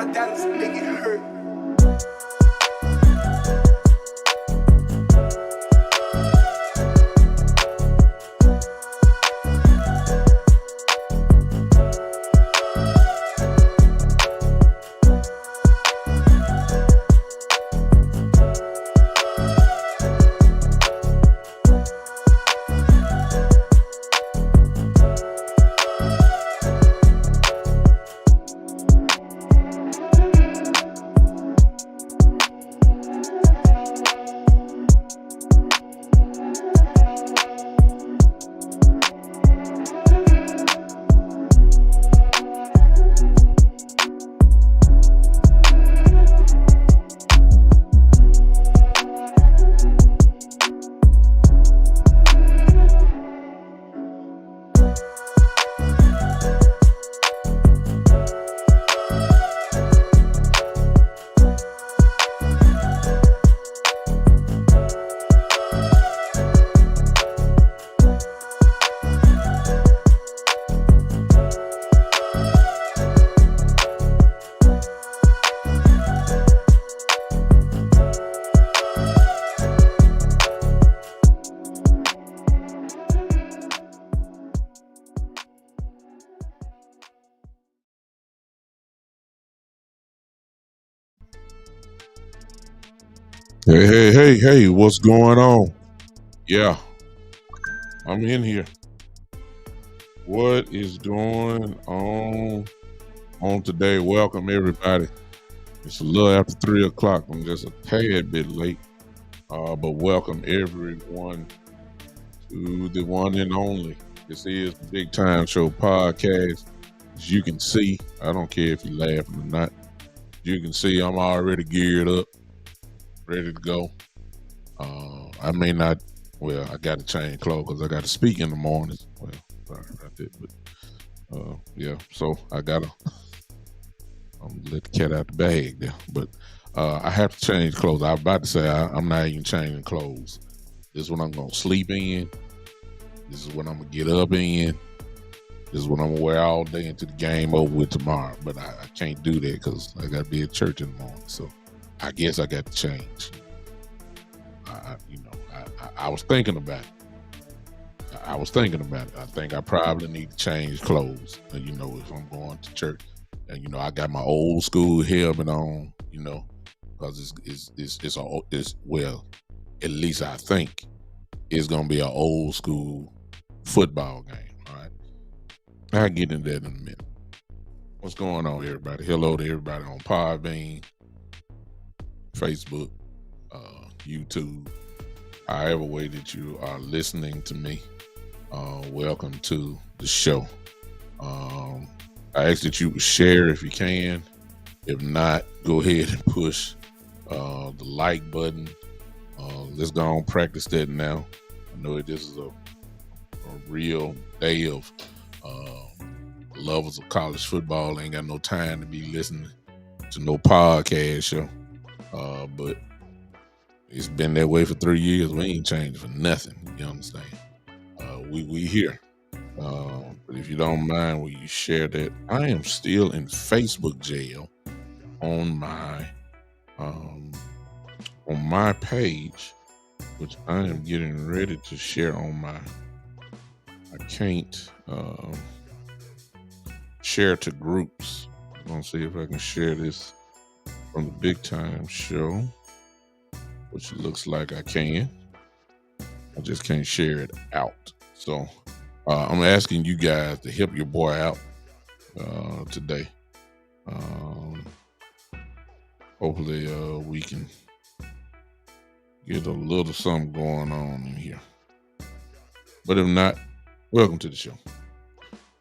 $5 make it hurt. Hey, what's going on? Yeah, I'm in here. What is going on today? Welcome everybody. It's a little after 3 o'clock. I'm just a tad bit late. But welcome everyone to the one and only. This is the Big Time Show podcast. As you can see, I don't care if you're laughing or not. You can see I'm already geared up, ready to go. I may not, I got to change clothes because I got to speak in the mornings. Well, sorry about that, but yeah, so I'm gonna let the cat out the bag there. But I have to change clothes. I was about to say I'm not even changing clothes. This is what I'm going to sleep in. This is what I'm going to get up in. This is what I'm going to wear all day until the game over with tomorrow. But I can't do that because I got to be at church in the morning. So I guess I got to change. I was thinking about it. I think I probably need to change clothes. And, if I'm going to church, and I got my old school helmet on, because at least I think it's gonna be an old school football game. All right, I'll get into that in a minute. What's going on, everybody? Hello to everybody on Podbean, Facebook, YouTube. However way that you are listening to me, welcome to the show. I ask that you share if you can. If not, go ahead and push the like button. Let's go on practice that now. I know this is a real day of lovers of college football. Ain't got no time to be listening to no podcast show. But it's been that way for 3 years. We ain't changed for nothing. You understand? We here. But if you don't mind, will you share that? I am still in Facebook jail on my page, which I am getting ready to share on my. I can't share to groups. I'm gonna see if I can share this from the Big Time Show, which it looks like I can. I just can't share it out. So I'm asking you guys to help your boy out today. Hopefully we can get a little something going on in here. But if not, welcome to the show.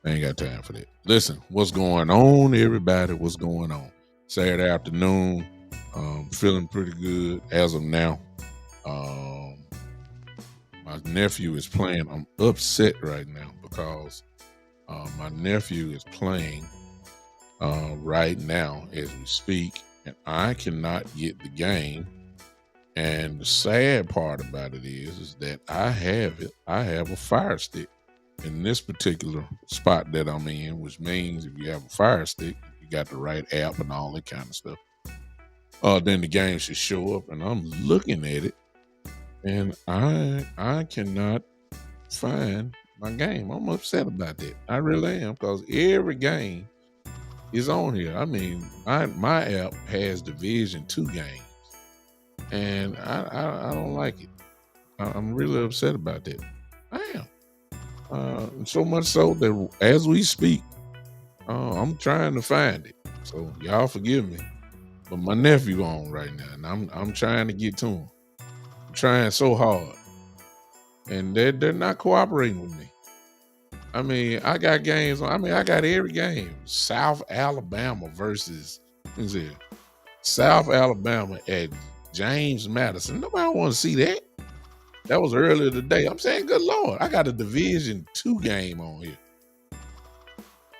I ain't got time for that. Listen, what's going on, everybody? What's going on? Saturday afternoon. Feeling pretty good as of now. My nephew is playing. I'm upset right now because my nephew is playing right now as we speak, and I cannot get the game. And the sad part about it is that I have a Fire Stick in this particular spot that I'm in, which means if you have a Fire Stick, you got the right app and all that kind of stuff. Then the game should show up, and I'm looking at it, and I cannot find my game. I'm upset about that. I really am, because every game is on here. I mean, my app has Division 2 games, and I don't like it. I'm really upset about that. I am. So much so that as we speak, I'm trying to find it. So y'all forgive me, but my nephew on right now, and I'm trying to get to him. I'm trying so hard, and they're not cooperating with me. I mean, I got games on. I mean, I got every game. South Alabama versus, who's it? South Alabama at James Madison. Nobody want to see that. That was earlier today. I'm saying, good Lord, I got a Division 2 game on here.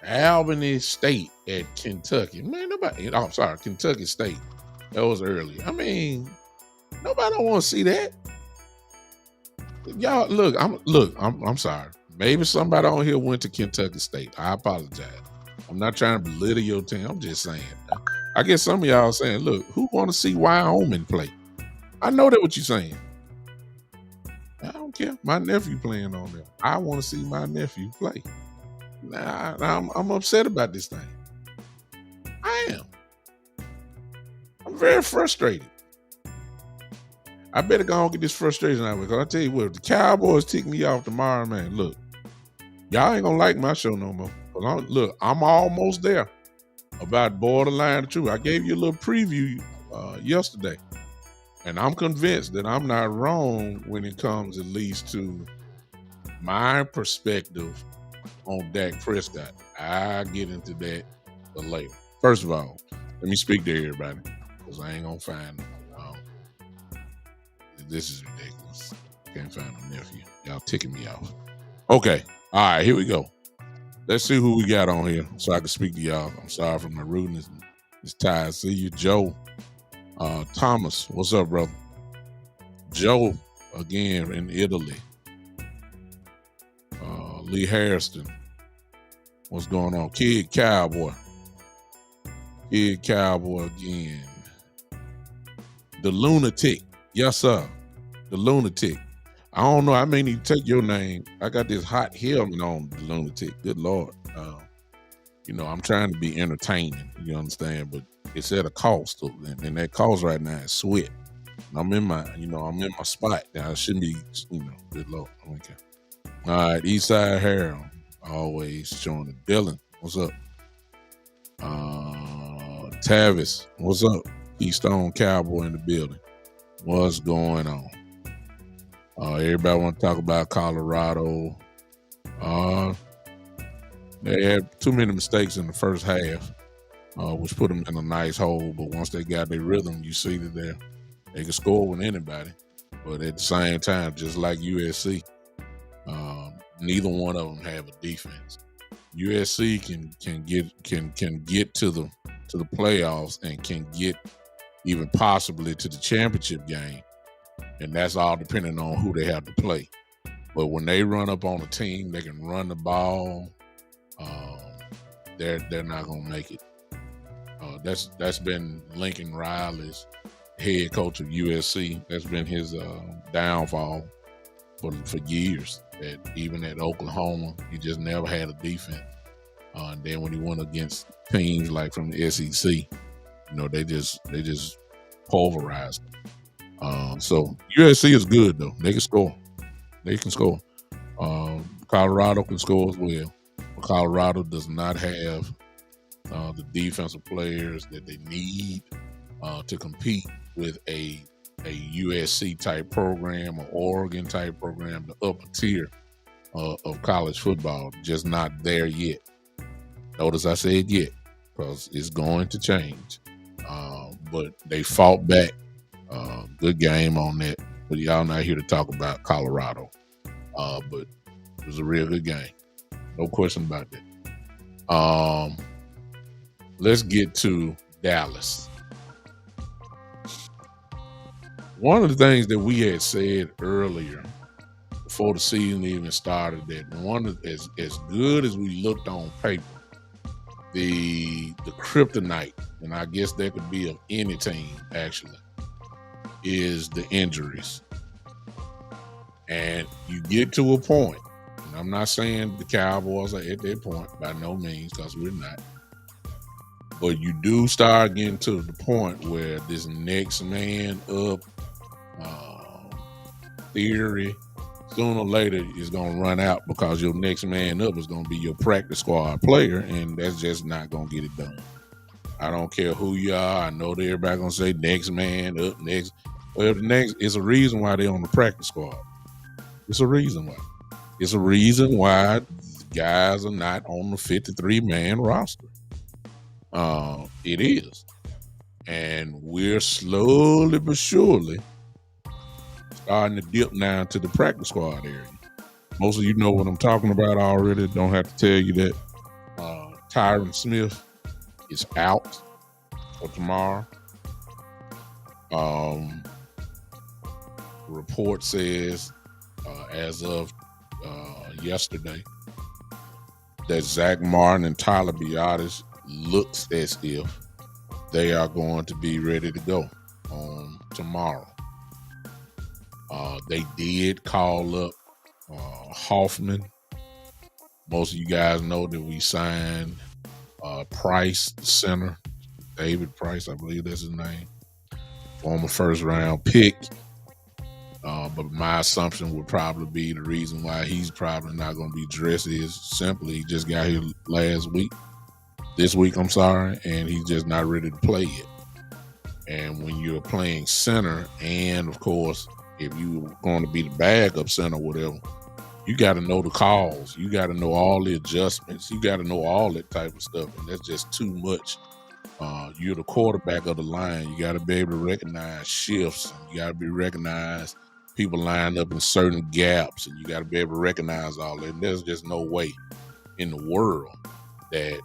Albany State at Kentucky. Man, nobody. Oh, sorry, Kentucky State. That was earlier. I mean, nobody don't want to see that. Y'all, look, I'm sorry. Maybe somebody on here went to Kentucky State. I apologize. I'm not trying to belittle your team. I'm just saying. I guess some of y'all are saying, look, who want to see Wyoming play? I know that what you're saying. I don't care. My nephew playing on there. I want to see my nephew play. Nah, I'm upset about this thing. I am. I'm very frustrated. I better go and get this frustration out of it. Because I tell you what, if the Cowboys tick me off tomorrow, man, look, y'all ain't gonna like my show no more. Look, I'm almost there about borderline the truth. I gave you a little preview yesterday, and I'm convinced that I'm not wrong when it comes at least to my perspective on Dak Prescott. I'll get into that later. First of all, let me speak to everybody, because I ain't gonna find them. This is ridiculous. Can't find my nephew. Y'all ticking me off. Okay. All right, here we go. Let's see who we got on here so I can speak to y'all. I'm sorry for my rudeness. It's tired. See you, Joe. Thomas, what's up, brother? Joe, again, in Italy. Lee Harrison, what's going on? Kid Cowboy again. The Lunatic, yes sir, the Lunatic. I don't know, I may need to take your name. I got this hot helmet on, the Lunatic. Good Lord. I'm trying to be entertaining, you understand, but it's at a cost, and that cost right now is sweat. I'm in my spot now. I shouldn't be, good Lord. Okay. All right, Eastside Harold, always showing it. Dylan, what's up? Tavis, what's up? Keystone Cowboy in the building. What's going on? Everybody want to talk about Colorado. They had too many mistakes in the first half, which put them in a nice hole. But once they got their rhythm, you see that they can score with anybody. But at the same time, just like USC, neither one of them have a defense. USC can get to the playoffs and can get even possibly to the championship game, and that's all depending on who they have to play. But when they run up on a team, they can run the ball. They're not gonna make it. That's been Lincoln Riley's head coach of USC. That's been his downfall for years. That even at Oklahoma, he just never had a defense. And then when he went against teams like from the SEC, they just pulverized them. So USC is good though. They can score. They can score. Colorado can score as well. But Colorado does not have the defensive players that they need to compete with a USC type program or Oregon type program, the upper tier of college football. Just not there yet. Notice I said yet, because it's going to change. But they fought back. Good game on that. But y'all not here to talk about Colorado. But it was a real good game. No question about that. Let's get to Dallas. One of the things that we had said earlier, before the season even started, that as good as we looked on paper, the kryptonite, and I guess that could be of any team actually, is the injuries. And you get to a point, and I'm not saying the Cowboys are at that point by no means, because we're not. But you do start getting to the point where this next man up theory sooner or later is going to run out, because your next man up is going to be your practice squad player, and that's just not going to get it done. I don't care who you are. I know that everybody going to say next man up next. Well, the next is a reason why they're on the practice squad. It's a reason why. It's a reason why guys are not on the 53-man roster. It is. And we're slowly but surely starting to dip down to the practice squad area. Most of you know what I'm talking about already. Don't have to tell you that. Tyron Smith is out for tomorrow. Report says, as of yesterday, that Zach Martin and Tyler Biadasz looks as if they are going to be ready to go on tomorrow. They did call up Hoffman. Most of you guys know that we signed Price, the center, David Price, I believe that's his name, former first-round pick. But my assumption would probably be the reason why he's probably not going to be dressed is simply he just got here this week, and he's just not ready to play yet. And when you're playing center, and of course, if you're going to be the backup center or whatever, you got to know the calls. You got to know all the adjustments. You got to know all that type of stuff, and that's just too much. You're the quarterback of the line. You got to be able to recognize shifts. And you got to be recognized people line up in certain gaps, and you got to be able to recognize all that. And there's just no way in the world that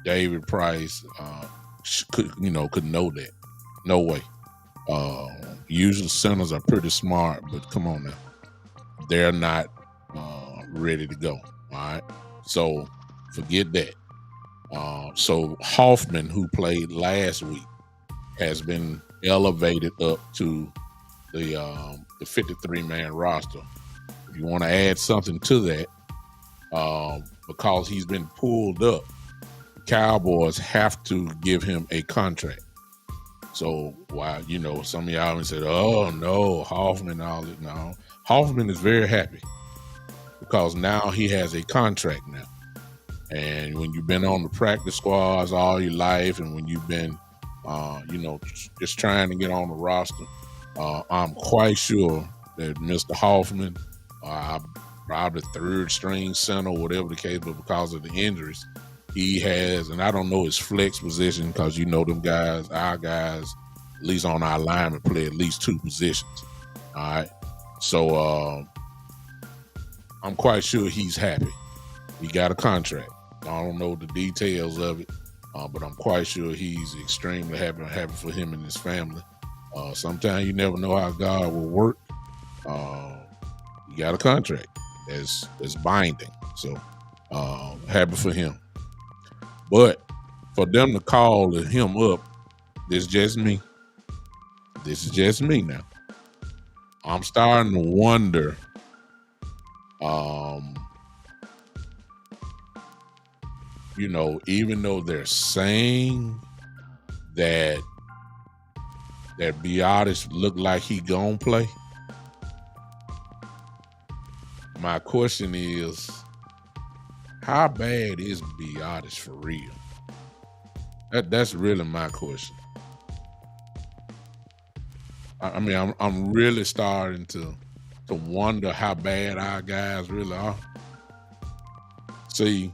David Price could know that. No way. Usually centers are pretty smart, but come on now, they're not ready to go. All right, so forget that. So Hoffman, who played last week, has been elevated up to the 53-man roster. If you want to add something to that, because he's been pulled up, the Cowboys have to give him a contract. So while some of y'all have said, "Oh no, Hoffman," all that, no, Hoffman is very happy because now he has a contract now. And when you've been on the practice squads all your life, and when you've been, just trying to get on the roster, I'm quite sure that Mr. Hoffman, probably third string center, whatever the case, but because of the injuries, he has, and I don't know his flex position, because them guys, our guys, at least on our linemen, play at least two positions. All right. So I'm quite sure he's happy. He got a contract. I don't know the details of it, but I'm quite sure he's extremely happy for him and his family. Sometimes you never know how God will work. He got a contract that's binding. So happy for him. But for them to call him up, this is just me. This is just me now. I'm starting to wonder, even though they're saying that Biadasz look like he gonna play, my question is, how bad is Biadasz for real? That's really my question. I mean, I'm really starting to wonder how bad our guys really are. See,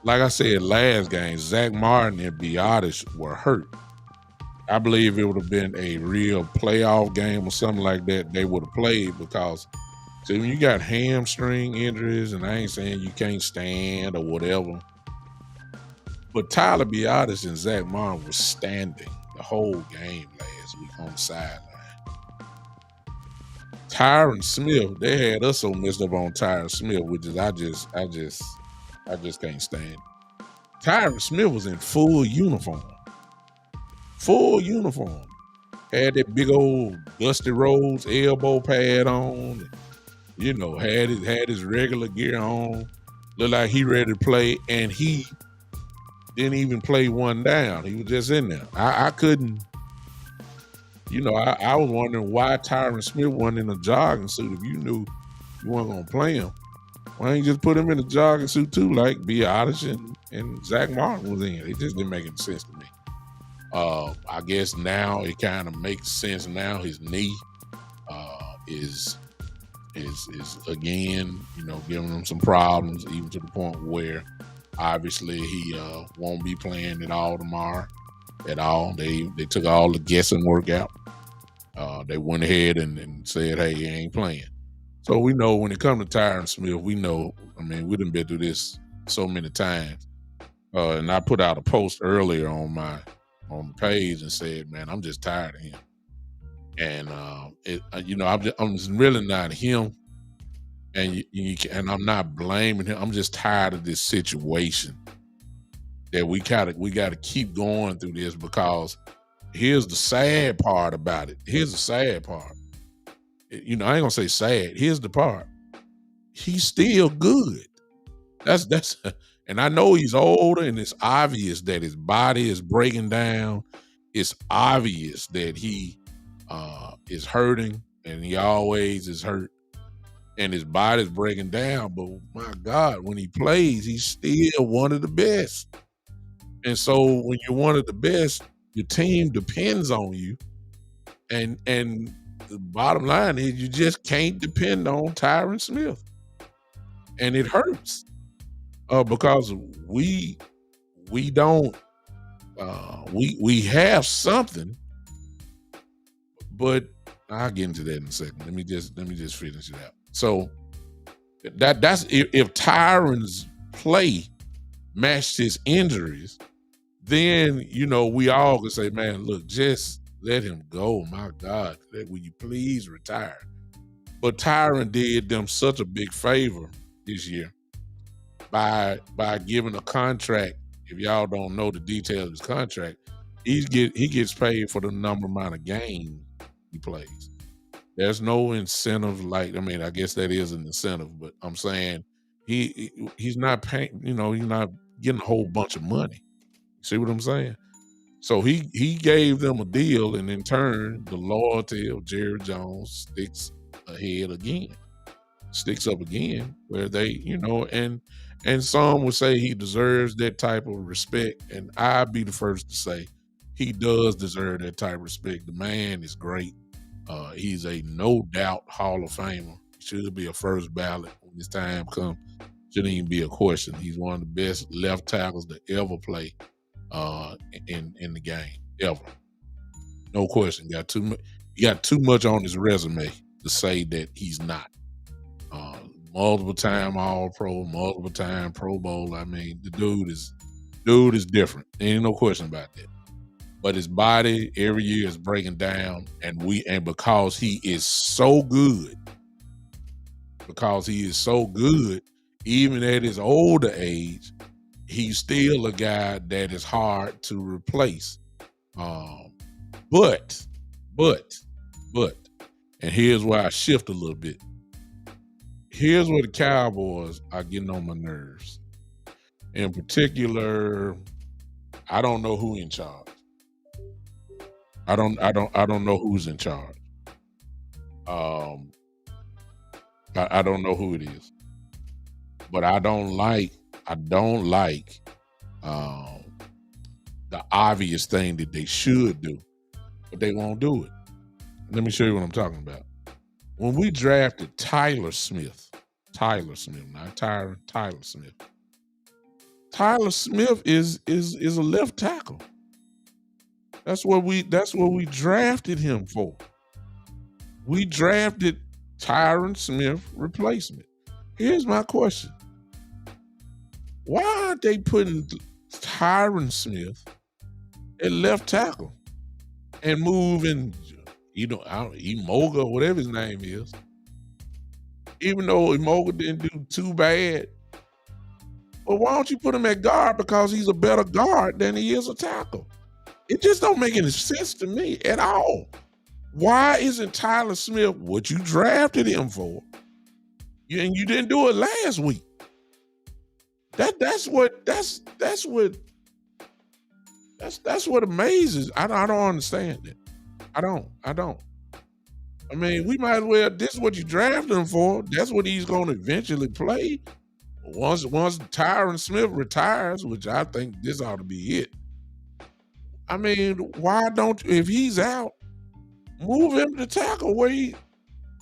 like I said last game, Zach Martin and Biadasz were hurt. I believe it would have been a real playoff game or something like that. They would have played, because see, when you got hamstring injuries, and I ain't saying you can't stand or whatever, but Tyler Biadasz and Zach Martin were standing the whole game last week on the sideline. Tyron Smith, they had us so messed up on Tyron Smith, which is I just can't stand. Tyron Smith was in full uniform. Full uniform. Had that big old Dusty Rhodes elbow pad on. Had his regular gear on. Looked like he ready to play, and he didn't even play one down. He was just in there. I couldn't. I was wondering why Tyron Smith wasn't in a jogging suit if you knew you weren't gonna play him. Why didn't you just put him in a jogging suit too, like Biotish and Zach Martin was in? It just didn't make any sense to me. I guess now it kind of makes sense now. His knee is again, giving him some problems, even to the point where obviously he won't be playing at all tomorrow. At all. They took all the guessing work out. They went ahead and said, hey, he ain't playing. So we know when it comes to Tyron Smith, we know, we done been through this so many times. And I put out a post earlier on the page and said, man, I'm just tired of him. And I'm just really not him. And I'm not blaming him. I'm just tired of this situation that we got to keep going through this, because here's the sad part about it. Here's the sad part. I ain't gonna say sad. Here's the part. He's still good. That's and I know he's older, and it's obvious that his body is breaking down. It's obvious that he is hurting, and he always is hurt, and his body's breaking down. But my God, when he plays, he's still one of the best. And so when you're one of the best, your team depends on you. And the bottom line is you just can't depend on Tyron Smith. And it hurts. Because we don't we have something, but I'll get into that in a second. Let me just finish it out. So that's if Tyron's play matched his injuries, then we all can say, man, look, just let him go. My God, will you please retire? But Tyron did them such a big favor this year by giving a contract. If y'all don't know the details of his contract, he gets paid for the amount of games he plays. There's no incentive. I guess that is an incentive, but I'm saying he's not paying. He's not getting a whole bunch of money. See what I'm saying? So he gave them a deal, and in turn, the loyalty of Jerry Jones sticks up again, where they, and some would say he deserves that type of respect, and I'd be the first to say he does deserve that type of respect. The man is great. He's a no doubt Hall of Famer. Should be a first ballot when his time comes. Shouldn't even be a question. He's one of the best left tackles to ever play in the game ever. No question. He got too much on his resume to say that he's not. Multiple time All-Pro, multiple time Pro Bowl. The dude is different. Ain't no question about that. But his body every year is breaking down, and because he is so good, even at his older age, he's still a guy that is hard to replace. But, and here's where I shift a little bit. Here's where the Cowboys are getting on my nerves. In particular, I don't know who in charge. I don't know who's in charge. I don't know who it is. But I don't like the obvious thing that they should do, but they won't do it. Let me show you what I'm talking about. When we drafted Tyler Smith, not Tyron, Tyler Smith. Tyler Smith is a left tackle. That's what we drafted him for. We drafted Tyron Smith replacement. Here's my question. Why aren't they putting Tyron Smith at left tackle and moving, Emoga, whatever his name is? Even though Emoga didn't do too bad, Well, why don't you put him at guard? Because he's a better guard than he is a tackle. It just don't make any sense to me at all. Why isn't Tyler Smith what you drafted him for? And you didn't do it last week. That's what amazes. I don't understand it. I don't. I mean, we might as well. This is what you drafted him for. That's what he's going to eventually play. Once Tyron Smith retires, which I think this ought to be it. I mean, why don't, if he's out, move him to tackle where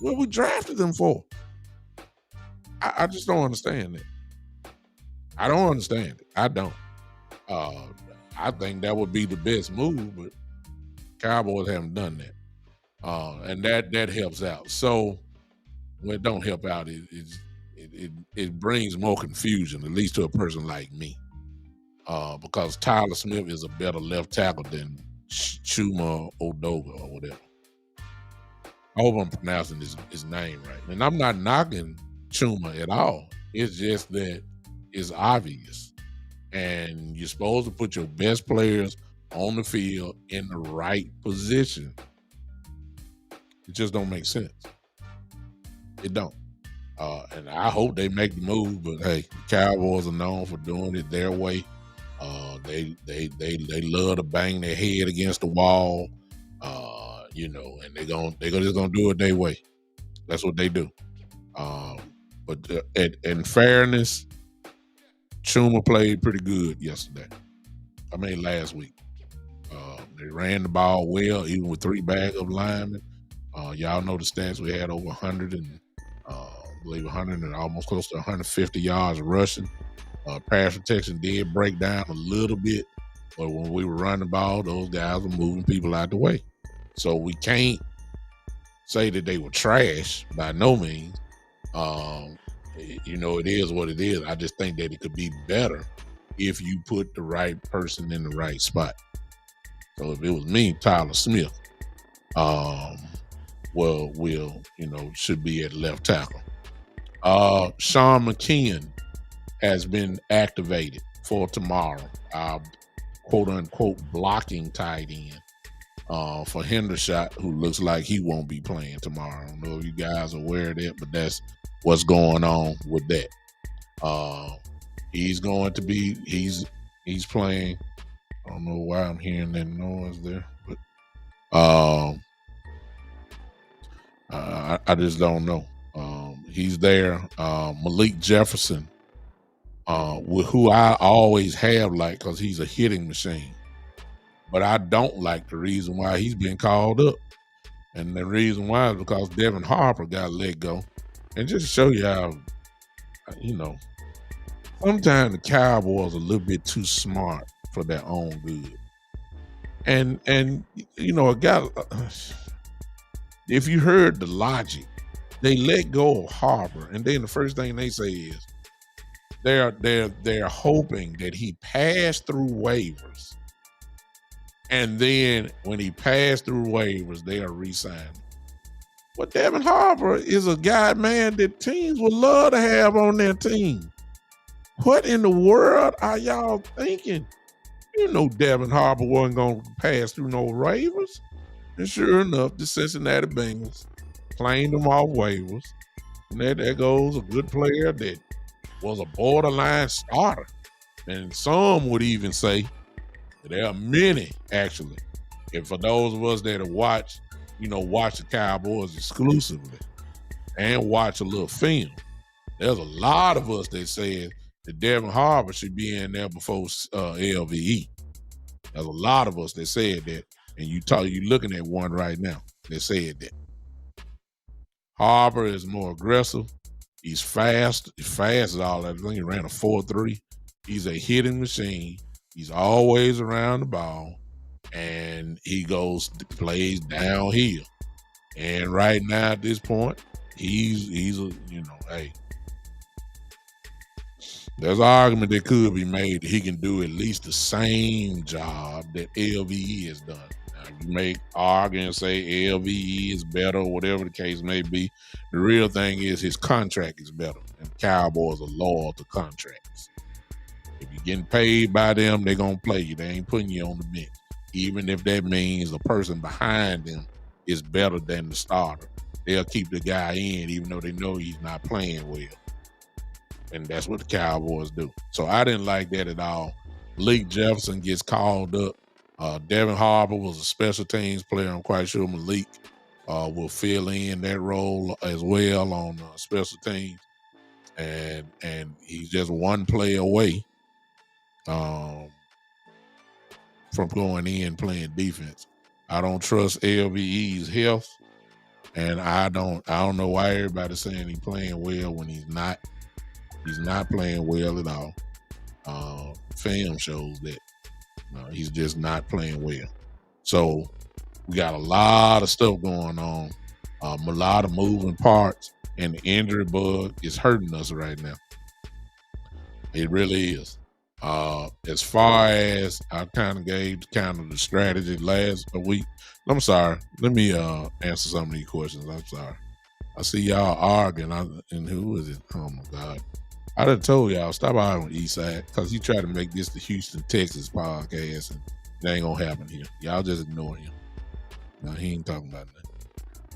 we drafted him for? I just don't understand it. I don't understand it. I don't. I think that would be the best move, but Cowboys haven't done that. And that helps out. So when it don't help out, it brings more confusion, at least to a person like me. Because Tyler Smith is a better left tackle than Chuma Odoga or whatever. I hope I'm pronouncing his name right. And I'm not knocking Chuma at all. It's just that it's obvious. And you're supposed to put your best players on the field in the right position. It just don't make sense. It don't. And I hope they make the move, but hey, the Cowboys are known for doing it their way. They love to bang their head against the wall, and they're just gonna do it their way. That's what they do. But in fairness, Chuma played pretty good yesterday. I mean, last week. They ran the ball well, even with 3 backup linemen. Y'all know the stats. We had over 100 and I believe 100 and almost close to 150 yards rushing. Pass protection did break down a little bit, but when we were running the ball, those guys were moving people out the way. So we can't say that they were trash by no means. It is what it is. I just think that it could be better if you put the right person in the right spot. So if it was me, Tyler Smith, should be at left tackle. Sean McKeon has been activated for tomorrow. Quote unquote blocking tight end for Hendershot, who looks like he won't be playing tomorrow. I don't know if you guys are aware of that, but that's what's going on with that. He's going to be he's playing. I don't know why I'm hearing that noise there, but I just don't know. He's there. Malik Jefferson, who I always have liked because he's a hitting machine. But I don't like the reason why he's been called up. And the reason why is because Devin Harper got let go. And just to show you how, sometimes the Cowboys are a little bit too smart for their own good. And a guy, if you heard the logic, they let go of Harper, and then the first thing they say is they're hoping that he passed through waivers, and then when he passed through waivers, they are re-signing. But Devin Harper is a guy, man, that teams would love to have on their team. What in the world are y'all thinking? Devin Harper wasn't going to pass through no waivers. And sure enough, the Cincinnati Bengals claimed him off waivers. And there goes a good player that was a borderline starter. And some would even say that there are many, actually. And for those of us that have watched the Cowboys exclusively and watch a little film, there's a lot of us that said that Devin Harper should be in there before LVE. There's a lot of us that said that, and you're looking at one right now that said that. Harper is more aggressive. He's fast. He's fast as all that. I think he ran a 4.3. He's a hitting machine. He's always around the ball, and he plays downhill. And right now at this point, he's hey. There's an argument that could be made that he can do at least the same job that LVE has done. Now, you may argue and say LVE is better or whatever the case may be. The real thing is his contract is better, and Cowboys are loyal to contracts. If you're getting paid by them, they're gonna play you. They ain't putting you on the bench, even if that means the person behind them is better than the starter. They'll keep the guy in, even though they know he's not playing well. And that's what the Cowboys do. So I didn't like that at all. Malik Jefferson gets called up. Devin Harper was a special teams player. I'm quite sure Malik will fill in that role as well on special teams. And he's just one play away from going in playing defense. I don't trust LVE's health, and I don't know why everybody's saying he's playing well when he's not. He's not playing well at all. Film shows that he's just not playing well. So we got a lot of stuff going on, a lot of moving parts, and the injury bug is hurting us right now. It really is. As far as I kind of gave the strategy last week, I'm sorry. Let me answer some of these questions. I'm sorry. I see y'all arguing, and who is it? Oh my God. I done told y'all, stop arguing Eastside, because he tried to make this the Houston, Texas podcast, and it ain't gonna happen here. Y'all just ignore him. No, he ain't talking about that.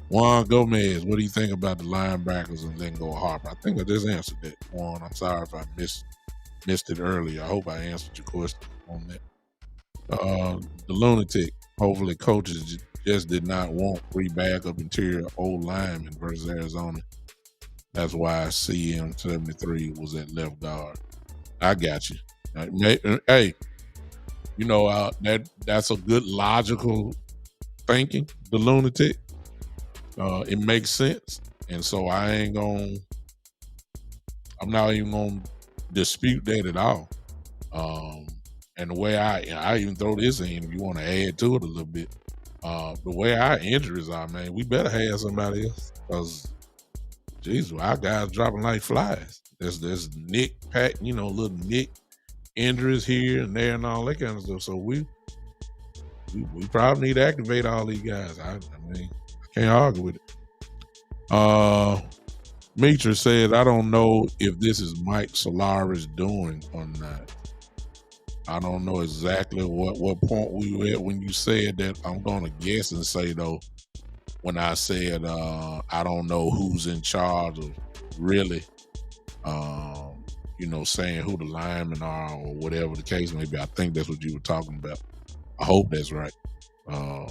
Juan Gomez, what do you think about the linebackers and then go Harper? I think I just answered that, Juan. I'm sorry if I missed it earlier. I hope I answered your question on that. The lunatic, hopefully coaches just did not want 3 backup interior old linemen versus Arizona. That's why CM73 was at left guard. I got you. Hey, that's a good logical thinking, the lunatic. It makes sense. And so I'm not even going to dispute that at all. And the way I even throw this in, if you want to add to it a little bit, the way our injuries are, man, we better have somebody else, because Jesus, our guys dropping like flies. There's nick pack, little nick injuries here and there and all that kind of stuff. So we probably need to activate all these guys. I can't argue with it. Mitra said, I don't know if this is Mike Solari's doing or not. I don't know exactly what point we were at when you said that. I'm going to guess and say, though, when I said I don't know who's in charge of really, saying who the linemen are or whatever the case may be. I think that's what you were talking about. I hope that's right. Or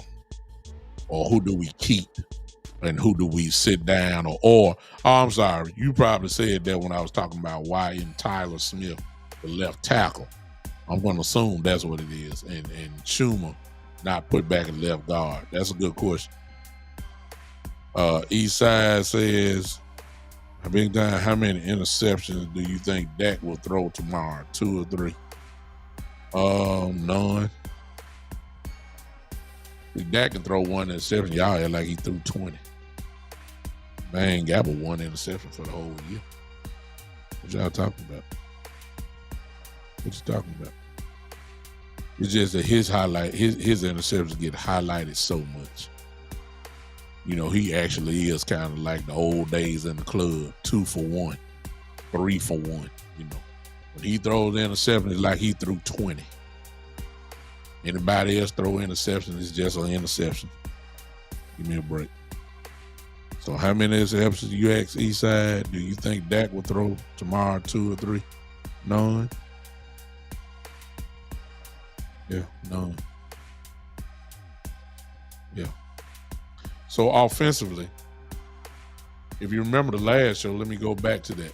who do we keep and who do we sit down? I'm sorry, you probably said that when I was talking about why in Tyler Smith, the left tackle. I'm going to assume that's what it is. And Schumer not put back at left guard. That's a good question. Eastside says, Big Time, how many interceptions do you think Dak will throw tomorrow? 2 or 3? None. If Dak can throw 1 interception, y'all act like he threw 20. Man ain't got but 1 interception for the whole year. What y'all talking about? What you talking about? It's just that his interceptions get highlighted so much. He actually is kind of like the old days in the club, 2 for 1, 3 for 1. When he throws the interception, it's like he threw 20. Anybody else throw interception, it's just an interception. Give me a break. So how many interceptions you ask Eastside? Do you think Dak will throw tomorrow? 2 or 3? None. Yeah, none. Yeah. So offensively, if you remember the last show, let me go back to that.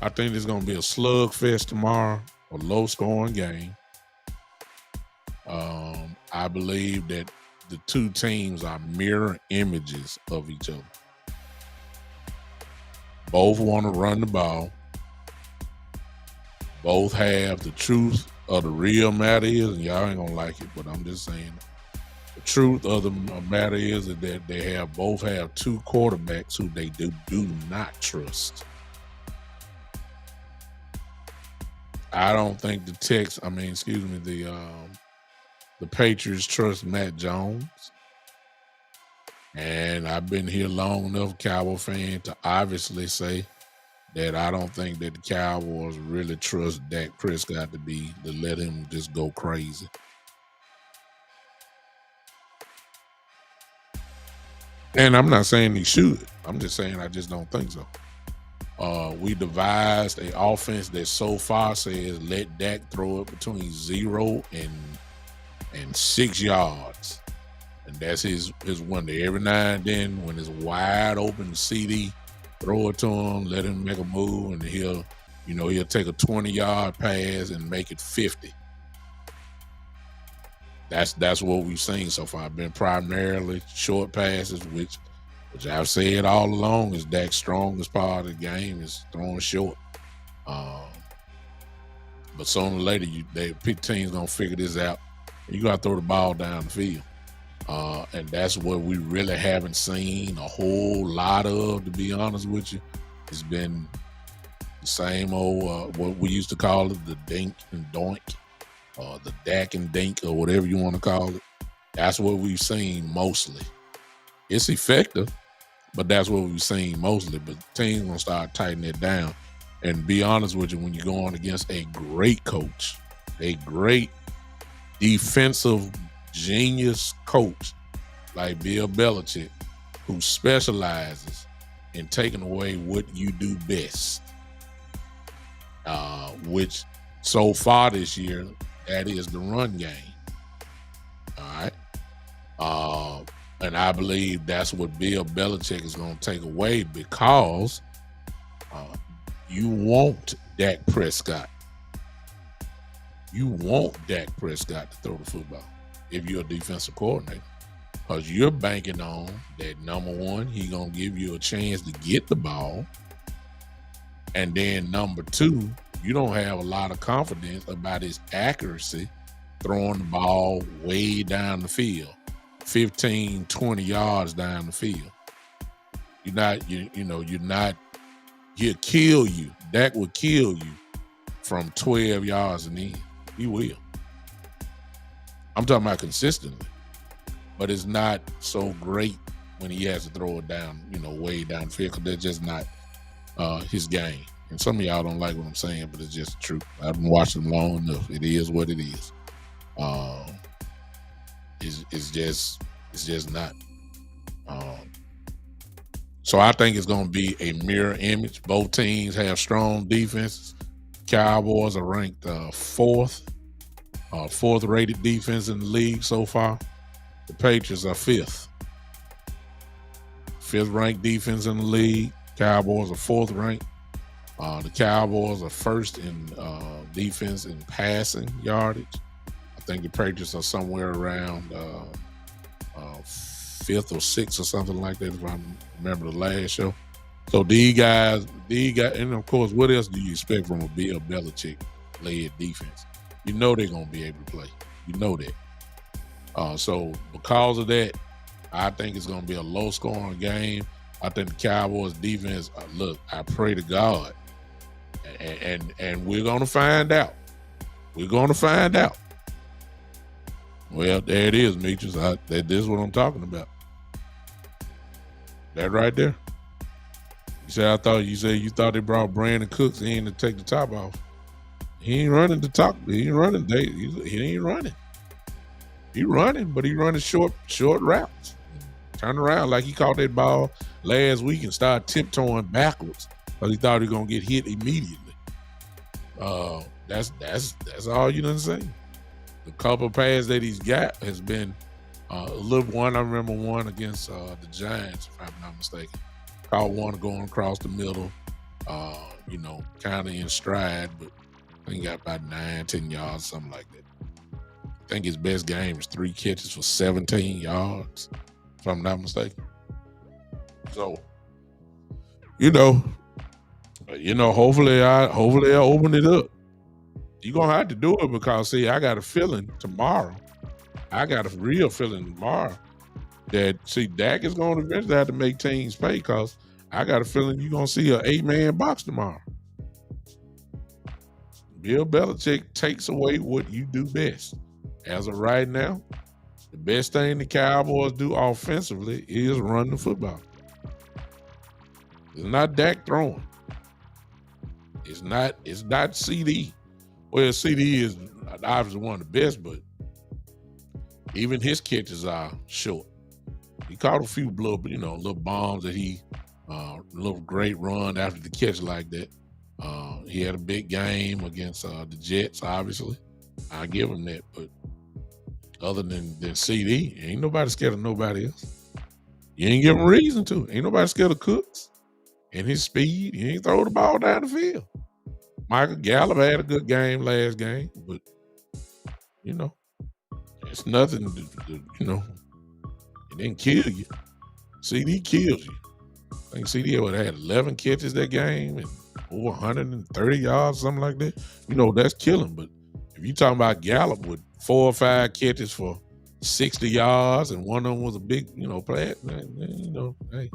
I think it's going to be a slugfest tomorrow, a low-scoring game. I believe that the two teams are mirror images of each other. Both want to run the ball. Both have the truth of the real matter is, and y'all ain't going to like it, but I'm just saying the truth of the matter is that they both have 2 quarterbacks who they do not trust. I don't think the Patriots trust Matt Jones. And I've been here long enough, Cowboy fan, to obviously say that I don't think that the Cowboys really trust Dak Prescott to let him just go crazy. And I'm not saying he should. I'm just saying I just don't think so. We devised a offense that so far says let Dak throw it between 0 and 6 yards. And that's his wonder. Every now and then when it's wide open CD, throw it to him, let him make a move, and he'll take a 20-yard pass and make it 50. That's what we've seen so far. Been primarily short passes, which I've said all along is Dak's strongest part of the game is throwing short. But sooner or later, teams gonna figure this out. You gotta throw the ball down the field, and that's what we really haven't seen a whole lot of. To be honest with you, it's been the same old what we used to call it, the dink and doink, or the Dak and dink, or whatever you want to call it. That's what we've seen mostly. It's effective, but that's what we've seen mostly. But teams gonna start tightening it down. And be honest with you, when you're going against a great coach, a great defensive genius coach like Bill Belichick, who specializes in taking away what you do best, which so far this year, that is the run game. All right. And I believe that's what Bill Belichick is going to take away because you want Dak Prescott. You want Dak Prescott to throw the football if you're a defensive coordinator. Because you're banking on that, number one, he's going to give you a chance to get the ball. And then number two, you don't have a lot of confidence about his accuracy throwing the ball way down the field, 15, 20 yards down the field. He'll kill you. Dak will kill you from 12 yards and in. He will. I'm talking about consistently. But it's not so great when he has to throw it down, way down the field, because that's just not his game. And some of y'all don't like what I'm saying, but it's just the truth. I've been watching him long enough. It is what it is. It's just not. So I think it's going to be a mirror image. Both teams have strong defenses. Cowboys are ranked fourth rated defense in the league so far. The Patriots are fifth ranked defense in the league. Cowboys are fourth ranked. The Cowboys are first in defense in passing yardage. I think the Patriots are somewhere around fifth or sixth or something like that, if I remember the last show. So these guys, and of course, what else do you expect from a Bill Belichick-led defense? You know they're going to be able to play. You know that. So because of that, I think it's going to be a low-scoring game. I think the Cowboys defense, look, I pray to God, and we're going to find out. We're going to find out. Well, there it is, Meaches. This is what I'm talking about. That right there. You said you thought they brought Brandon Cooks in to take the top off. He ain't running the top. He ain't running. He ain't running. He running, but he running short routes. Turn around like he caught that ball last week and started tiptoeing backwards because he thought he was gonna get hit immediately. That's all you done say. The couple passes that he's got has been a little one. I remember one against the Giants, if I'm not mistaken. Caught one going across the middle, kind of in stride, but I think he got about 9-10 yards, something like that. I think his best game is 3 catches for 17 yards, if I'm not mistaken. So, hopefully I'll open it up. You're going to have to do it because, see, I got a feeling tomorrow. I got a real feeling tomorrow that, see, Dak is going to eventually have to make teams pay because I got a feeling you're going to see an 8-man box tomorrow. Bill Belichick takes away what you do best. As of right now, the best thing the Cowboys do offensively is run the football. It's not Dak throwing. It's not CD. Well, CD is obviously one of the best, but even his catches are short. He caught a few little bombs that he little great run after the catch like that. He had a big game against the Jets, obviously. I give him that, but other than CD, ain't nobody scared of nobody else. You ain't give him reason to. Ain't nobody scared of Cooks and his speed. He ain't throw the ball down the field. Michael Gallup had a good game last game, but you know, it's nothing it didn't kill you. CD kills you. I think CD would have had 11 catches that game and over 130 yards, something like that. That's killing. But if you talking about Gallup with 4 or 5 catches for 60 yards and one of them was a big, play, hey.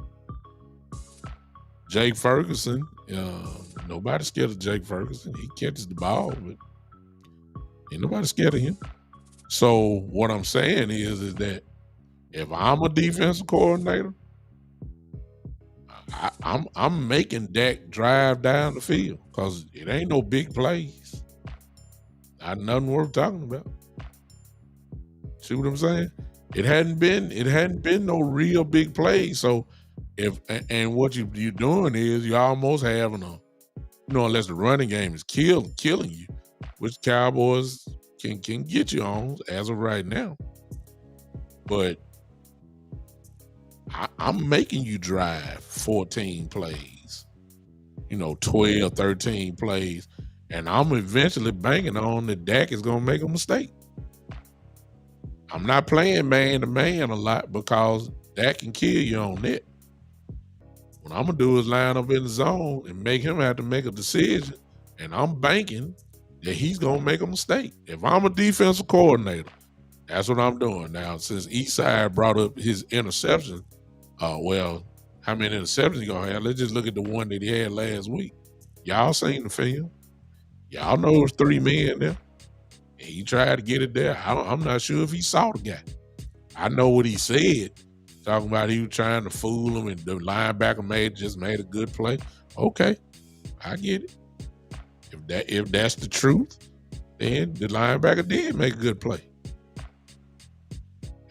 Jake Ferguson, nobody's scared of Jake Ferguson. He catches the ball, but ain't nobody scared of him. So what I'm saying is that if I'm a defensive coordinator, I'm making Dak drive down the field because it ain't no big plays. Not nothing worth talking about. See what I'm saying? It hadn't been no real big plays. So what you're doing is you're almost having unless the running game is killing you, which Cowboys can get you on as of right now. But I'm making you drive 14 plays, 12, 13 plays, and I'm eventually banking on that Dak is going to make a mistake. I'm not playing man-to-man a lot because Dak can kill you on that. What I'm going to do is line up in the zone and make him have to make a decision, and I'm banking that he's going to make a mistake. If I'm a defensive coordinator, that's what I'm doing. Now, since Eastside brought up his interception, how many interceptions he going to have? Let's just look at the one that he had last week. Y'all seen the film. Y'all know it's 3 men there. And he tried to get it there. I'm not sure if he saw the guy. I know what he said. Talking about he was trying to fool him and the linebacker just made a good play. Okay, I get it. If that's the truth, then the linebacker did make a good play.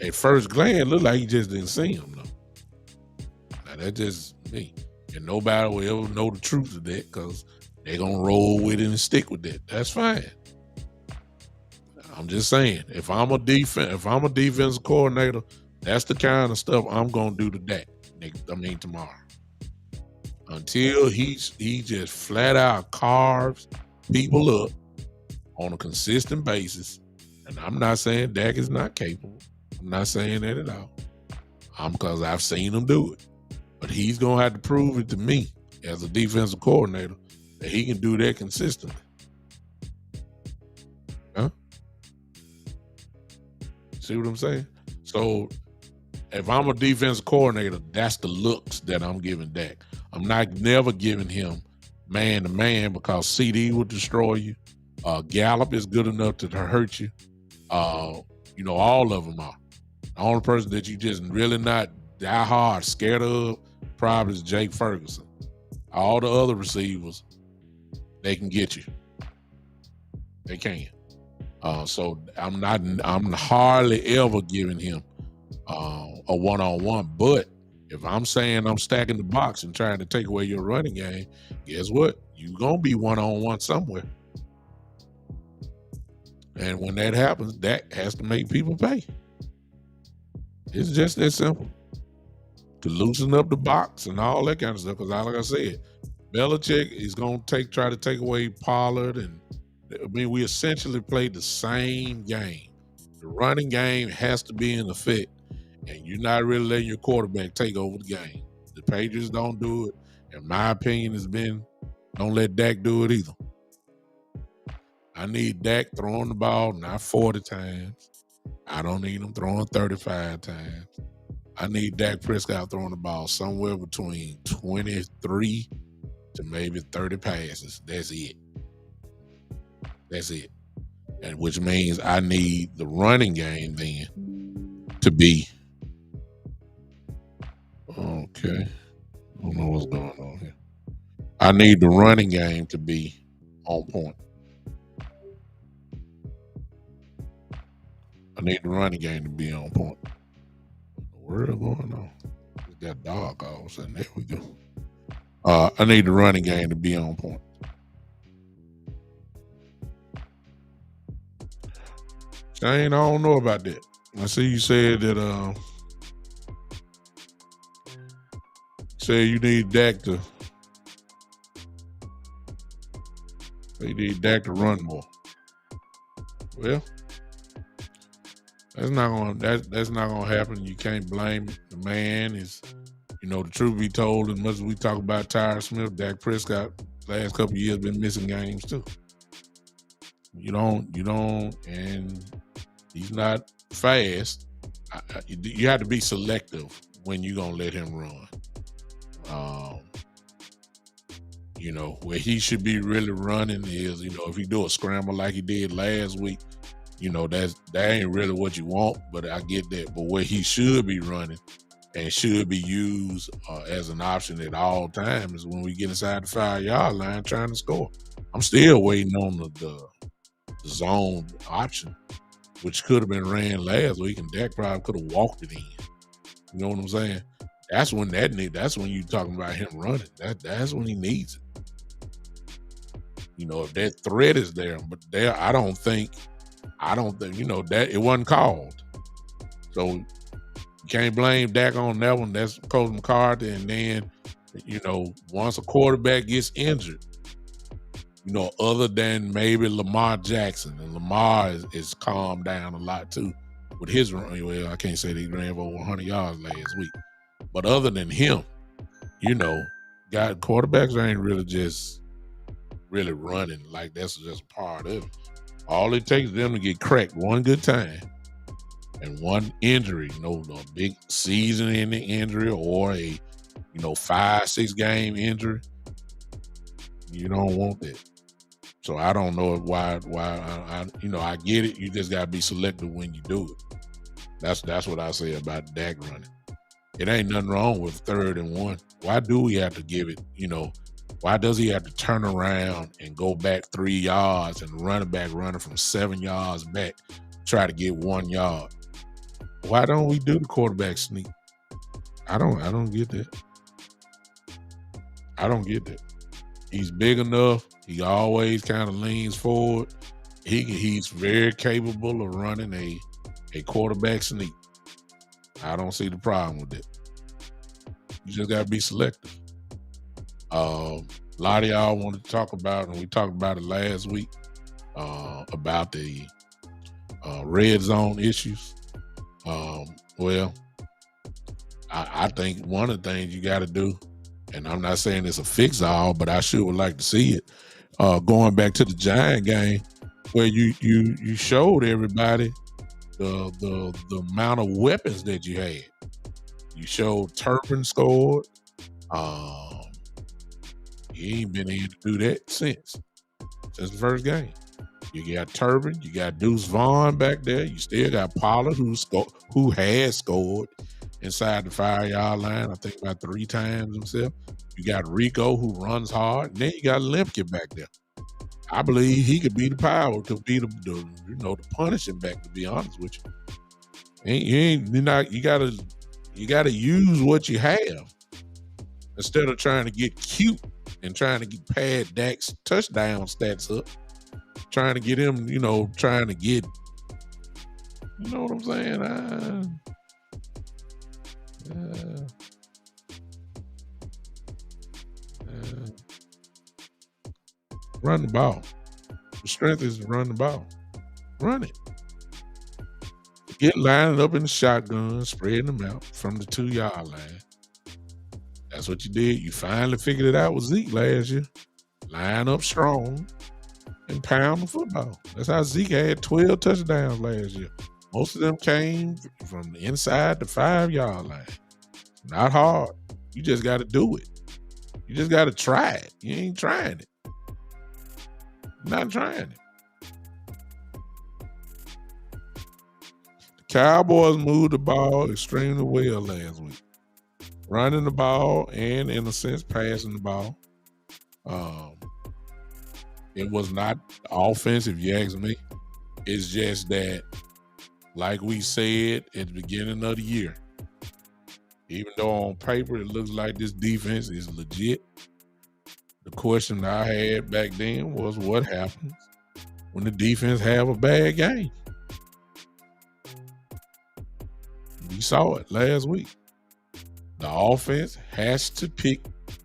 At first glance, it looked like he just didn't see him, though. Now, that's just me. And nobody will ever know the truth of that because they're going to roll with it and stick with that. That's fine. I'm just saying, if I'm a defensive coordinator, that's the kind of stuff I'm going to do to Dak. Tomorrow. Until he just flat out carves people up on a consistent basis. And I'm not saying Dak is not capable. I'm not saying that at all. Because I've seen him do it. But he's going to have to prove it to me as a defensive coordinator that he can do that consistently. Huh? See what I'm saying? So if I'm a defensive coordinator, that's the looks that I'm giving Dak. I'm never giving him man-to-man because CD will destroy you. Gallup is good enough to hurt you. All of them are. The only person that you just really not die hard scared of probably is Jake Ferguson. All the other receivers, they can get you. They can. So I'm hardly ever giving him a one-on-one. But if I'm saying I'm stacking the box and trying to take away your running game, guess what? You're going to be one-on-one somewhere. And when that happens, that has to make people pay. It's just that simple. To loosen up the box and all that kind of stuff. Because like I said, Belichick is going to try to take away Pollard. And we essentially played the same game. The running game has to be in effect. And you're not really letting your quarterback take over the game. The Patriots don't do it. And my opinion has been, don't let Dak do it either. I need Dak throwing the ball not 40 times. I don't need him throwing 35 times. I need Dak Prescott throwing the ball somewhere between 23 to maybe 30 passes. That's it. That's it. And which means I need the running game then to be okay. I don't know what's going on here. I need the running game to be on point. I need the running game to be on point. What the world going on? It's got dark all of a sudden. There we go. I need the running game to be on point. Shane, I don't know about that. I see you said that say you need Dak to run more. Well, that's not gonna happen. You can't blame the man. Is the truth be told, as much as we talk about Tyron Smith, Dak Prescott last couple of years been missing games too. You don't, and he's not fast. You have to be selective when you're gonna let him run. Where he should be really running is, if he do a scramble like he did last week, that ain't really what you want, but I get that. But where he should be running and should be used as an option at all times is when we get inside the 5-yard line trying to score. I'm still waiting on the zone option, which could have been ran last week, and Dak probably could have walked it in. You know what I'm saying? That's when that's when you're talking about him running. That's when he needs it. If that threat is there, but I don't think that it wasn't called. So you can't blame Dak on that one. That's Coach McCarthy. And then, once a quarterback gets injured, other than maybe Lamar Jackson, and Lamar is calmed down a lot too with his run. Well, I can't say that he ran for over 100 yards last week. But other than him, quarterbacks ain't really running like that's just part of it. All it takes is them to get cracked one good time and one injury, a big season-ending injury or a 5-6 game injury. You don't want that. So I don't know why I get it. You just gotta be selective when you do it. That's what I say about Dak running. It ain't nothing wrong with 3rd and 1. Why do we have to give it, why does he have to turn around and go back 3 yards and running back running from 7 yards back, try to get 1 yard? Why don't we do the quarterback sneak? I don't get that. I don't get that. He's big enough. He always kind of leans forward. He's very capable of running a quarterback sneak. I don't see the problem with it. You just got to be selective. A lot of y'all wanted to talk about, and we talked about it last week, about the red zone issues. Well, I think one of the things you got to do, and I'm not saying it's a fix-all, but I sure would like to see it, going back to the Giant game, where you showed everybody the amount of weapons that you had. You showed Turpin scored. He ain't been able to do that since the first game. You got Turpin, you got Deuce Vaughn back there. You still got Pollard who has scored inside the 5-yard line, I think about 3 times himself. You got Rico who runs hard, and then you got Limpkin back there. I believe he could be the power, could be the punishing back, to be honest with you. You gotta use what you have instead of trying to get cute and trying to pad Dak's touchdown stats up. Trying to get him, trying to get, you know what I'm saying? Run the ball. The strength is to run the ball. Run it. Get lined up in the shotgun, spreading them out from the 2-yard line. That's what you did. You finally figured it out with Zeke last year. Line up strong and pound the football. That's how Zeke had 12 touchdowns last year. Most of them came from the inside the 5-yard line. Not hard. You just got to do it. You just got to try it. You ain't trying it. You're not trying it. The Cowboys moved the ball extremely well last week. Running the ball and, in a sense, passing the ball. Um, it was not offensive, you ask me. It's just that, like we said at the beginning of the year, even though on paper it looks like this defense is legit, the question I had back then was what happens when the defense have a bad game? We saw it last week. The offense has to pick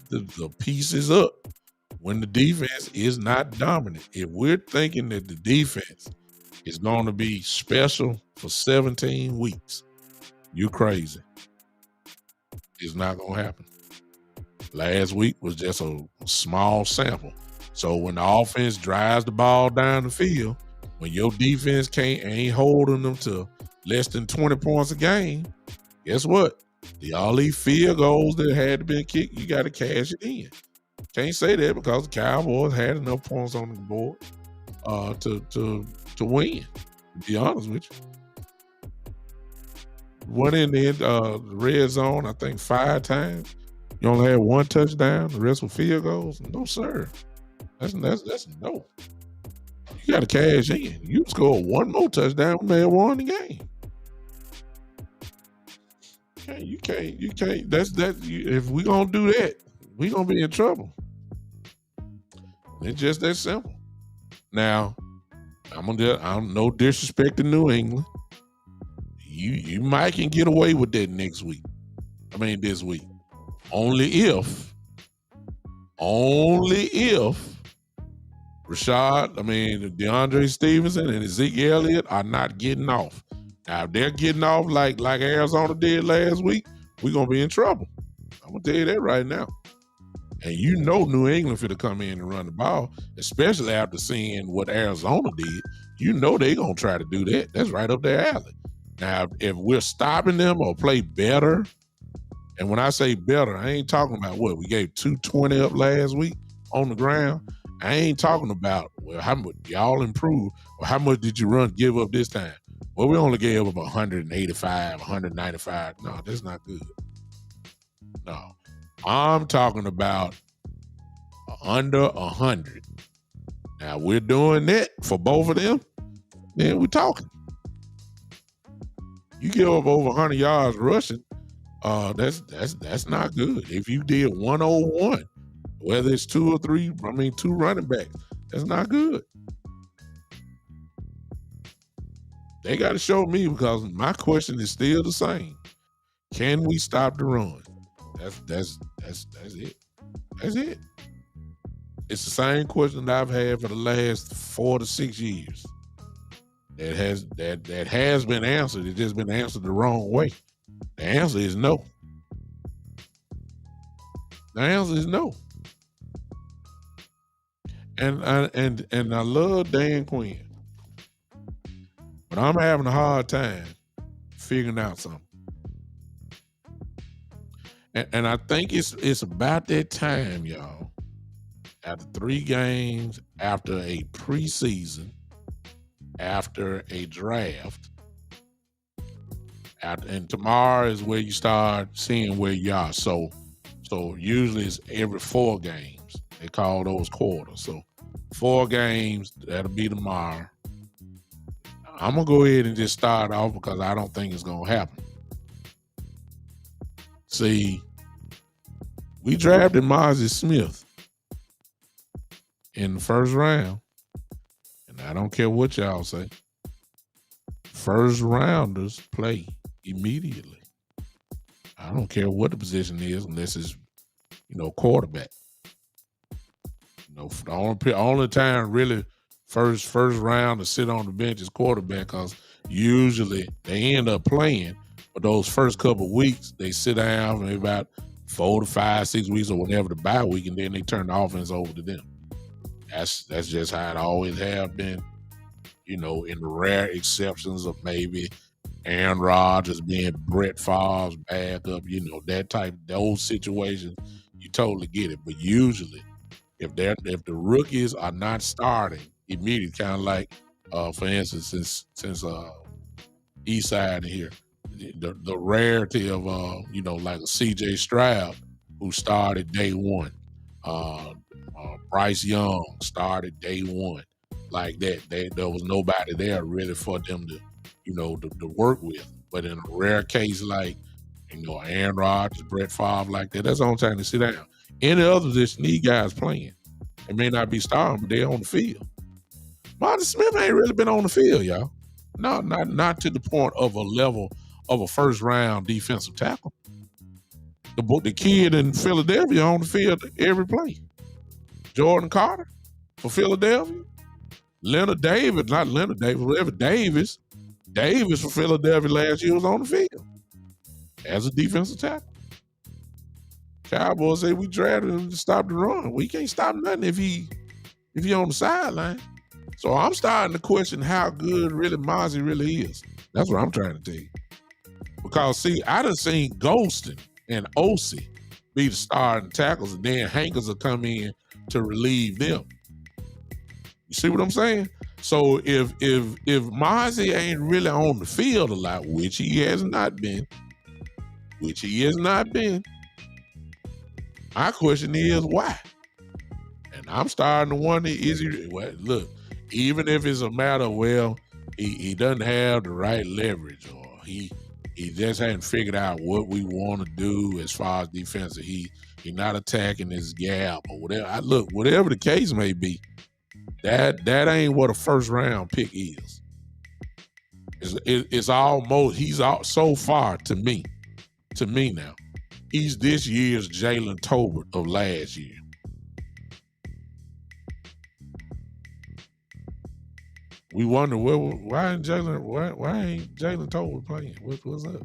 the pieces up when the defense is not dominant. If we're thinking that the defense is going to be special for 17 weeks, you're crazy. It's not going to happen. Last week was just a small sample. So when the offense drives the ball down the field, when your defense ain't holding them to less than 20 points a game, guess what? All these field goals that had to be kicked, you got to cash it in. Can't say that because the Cowboys had enough points on the board to win. To be honest with you, went in the red zone, I think 5 times. You only had 1 touchdown. The rest were field goals. No, sir. That's no. You got to cash in. You score 1 more touchdown, we may have won the game. You can't. If we gonna do that, we gonna be in trouble. It's just that simple. Now, I'm no disrespect to New England. You might can get away with that this week. Only if DeAndre Stevenson and Ezekiel Elliott are not getting off. Now, if they're getting off like Arizona did last week, we're going to be in trouble. I'm going to tell you that right now. And you know New England finna come in and run the ball, especially after seeing what Arizona did. You know they're going to try to do that. That's right up their alley. Now, if we're stopping them or play better, and when I say better, I ain't talking about what we gave 220 up last week on the ground. I ain't talking about, well, how much y'all improved or how much did you give up this time? Well, we only gave up 185, 195. No, that's not good. No. I'm talking about under 100. Now, we're doing that for both of them, then we're talking. You give up over 100 yards rushing, that's not good. If you did 101, whether it's 2 or 3, 2 running backs, that's not good. They got to show me, because my question is still the same. Can we stop the run? That's it. That's it. It's the same question that I've had for the last 4 to 6 years. That has been answered. It's just been answered the wrong way. The answer is no. The answer is no. And I love Dan Quinn, but I'm having a hard time figuring out something. And I think it's about that time, y'all. After 3 games, after a preseason, after a draft, and tomorrow is where you start seeing where you are. So usually it's every 4 games. They call those quarters. So 4 games, that'll be tomorrow. I'm going to go ahead and just start off because I don't think it's going to happen. See, we drafted Moses Smith in the first round, and I don't care what y'all say. First rounders play immediately. I don't care what the position is unless it's, quarterback. The only time really first round to sit on the bench is quarterback, because usually they end up playing, but those first couple of weeks they sit down for about 4 to 5, 6 weeks or whatever the bye week, and then they turn the offense over to them. That's just how it always have been. In the rare exceptions of maybe Aaron Rodgers being Brett Favre's backup, those situations, you totally get it. But usually, if the rookies are not starting immediately, kind of like, for instance, since Eastside here, the rarity of like a C.J. Stroud who started day one, Bryce Young started day one. Like that. There was nobody there really for them to, to work with. But in a rare case like, Aaron Rodgers, Brett Favre like that, that's the only time to sit down. Any other just need guys playing. They may not be starting, but they're on the field. Martin Smith ain't really been on the field, y'all. No, not to the point of a level of a first round defensive tackle. The kid in Philadelphia on the field every play. Jordan Carter for Philadelphia. Leonard Davis for Philadelphia last year was on the field as a defensive tackle. Cowboys say we drafted him to stop the run. We can't stop nothing if he on the sideline. So I'm starting to question how good really Mazi really is. That's what I'm trying to tell you. Because see, I done seen Golston and Osi be the starting tackles, and then Hankers will come in to relieve them. You see what I'm saying? So if Mazi ain't really on the field a lot, which he has not been, my question is why? And I'm starting to wonder, look, even if it's a matter of, he doesn't have the right leverage, or he just hadn't figured out what we want to do as far as defense, or he not attacking his gap or whatever. Whatever the case may be, that ain't what a first round pick is. It's almost, so far to me now, he's this year's Jalen Tolbert of last year. We wonder why ain't Jalen Tolbert playing? What's up?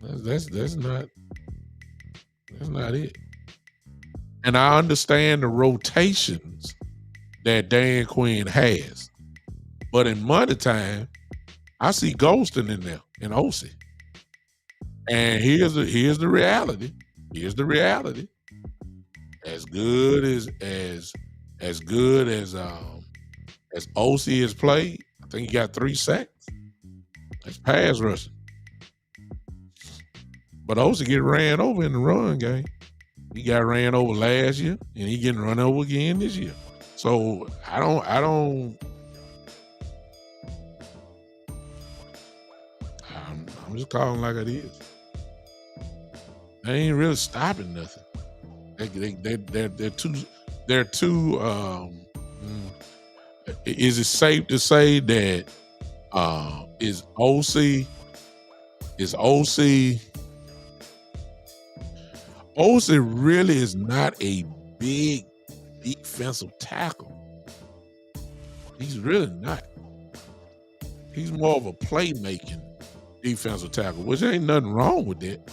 That's not it. And I understand the rotations that Dan Quinn has, but in money time, I see Golston in there and Osi. And here's the reality. As good as Osi has played, I think he got 3 sacks. That's pass rushing. But Osi get ran over in the run game. He got ran over last year, and he getting run over again this year. So I'm just calling like it is. They ain't really stopping nothing. They're too. Is it safe to say that is Osi really is not a big defensive tackle? He's really not. He's more of a playmaking defensive tackle, which ain't nothing wrong with that.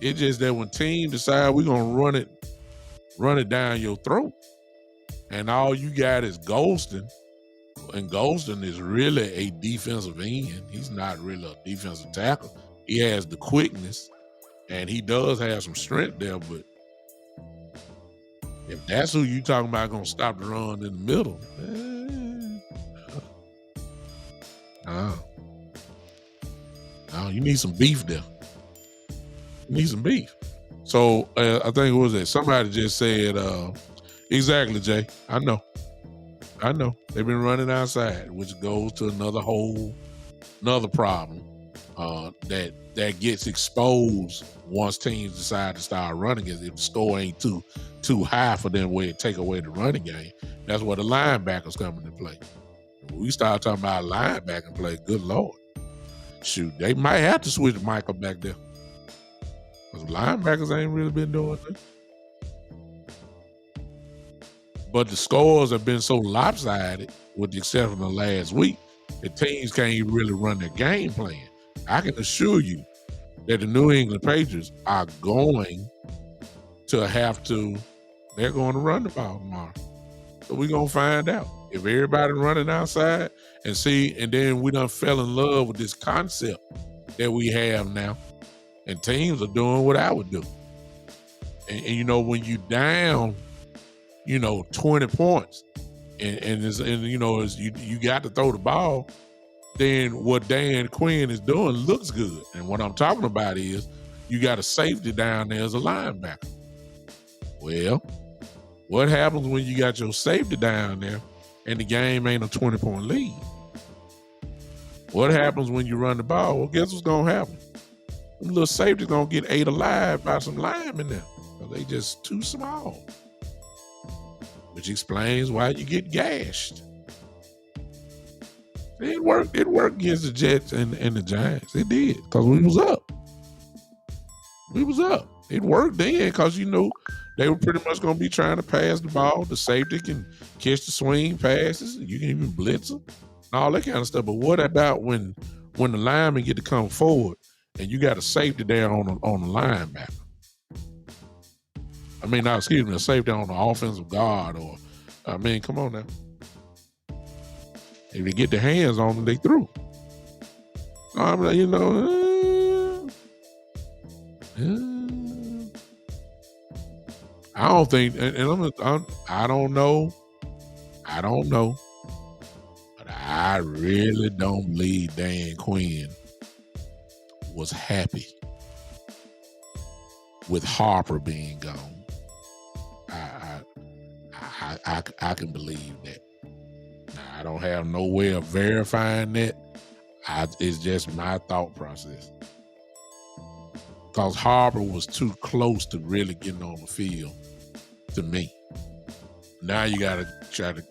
It's just that when teams decide we're gonna run it down your throat, and all you got is Golston, and Golston is really a defensive end. He's not really a defensive tackle. He has the quickness, and he does have some strength there, but if that's who you talking about gonna stop the run in the middle, you need some beef there. You need some beef. So I think, what was that? Somebody just said, exactly, Jay. I know. They've been running outside, which goes to another problem that gets exposed once teams decide to start running. If the score ain't too high for them to take away the running game, that's where the linebackers come into play. When we start talking about linebacker play, good Lord. Shoot, they might have to switch Michael back there. Because linebackers ain't really been doing that. But the scores have been so lopsided, with the exception of last week, that teams can't even really run their game plan. I can assure you that the New England Patriots are going to they're going to run the ball tomorrow. So we're going to find out. If everybody running outside and then we done fell in love with this concept that we have now, and teams are doing what I would do. And when you down, 20 points, and you got to throw the ball, then what Dan Quinn is doing looks good. And what I'm talking about is you got a safety down there as a linebacker. Well, what happens when you got your safety down there and the game ain't a 20-point lead? What happens when you run the ball? Well, guess what's gonna happen? Them little safety's gonna get ate alive by some linemen there. They just too small. Which explains why you get gashed. It worked against the Jets and the Giants. It did, because we was up. We was up. It worked then because they were pretty much gonna be trying to pass the ball. The safety can catch the swing passes. You can even blitz them, and all that kind of stuff. But what about when the linemen get to come forward and you got a safety there on the linebacker? I mean, a safety on the offensive guard, or come on now. If they get their hands on them, they through. I'm like, I don't think, I don't know, but I really don't believe Dan Quinn was happy with Harper being gone. I can believe that. Now, I don't have no way of verifying that. It's just my thought process. Because Harper was too close to really getting on the field to me. Now you got to try to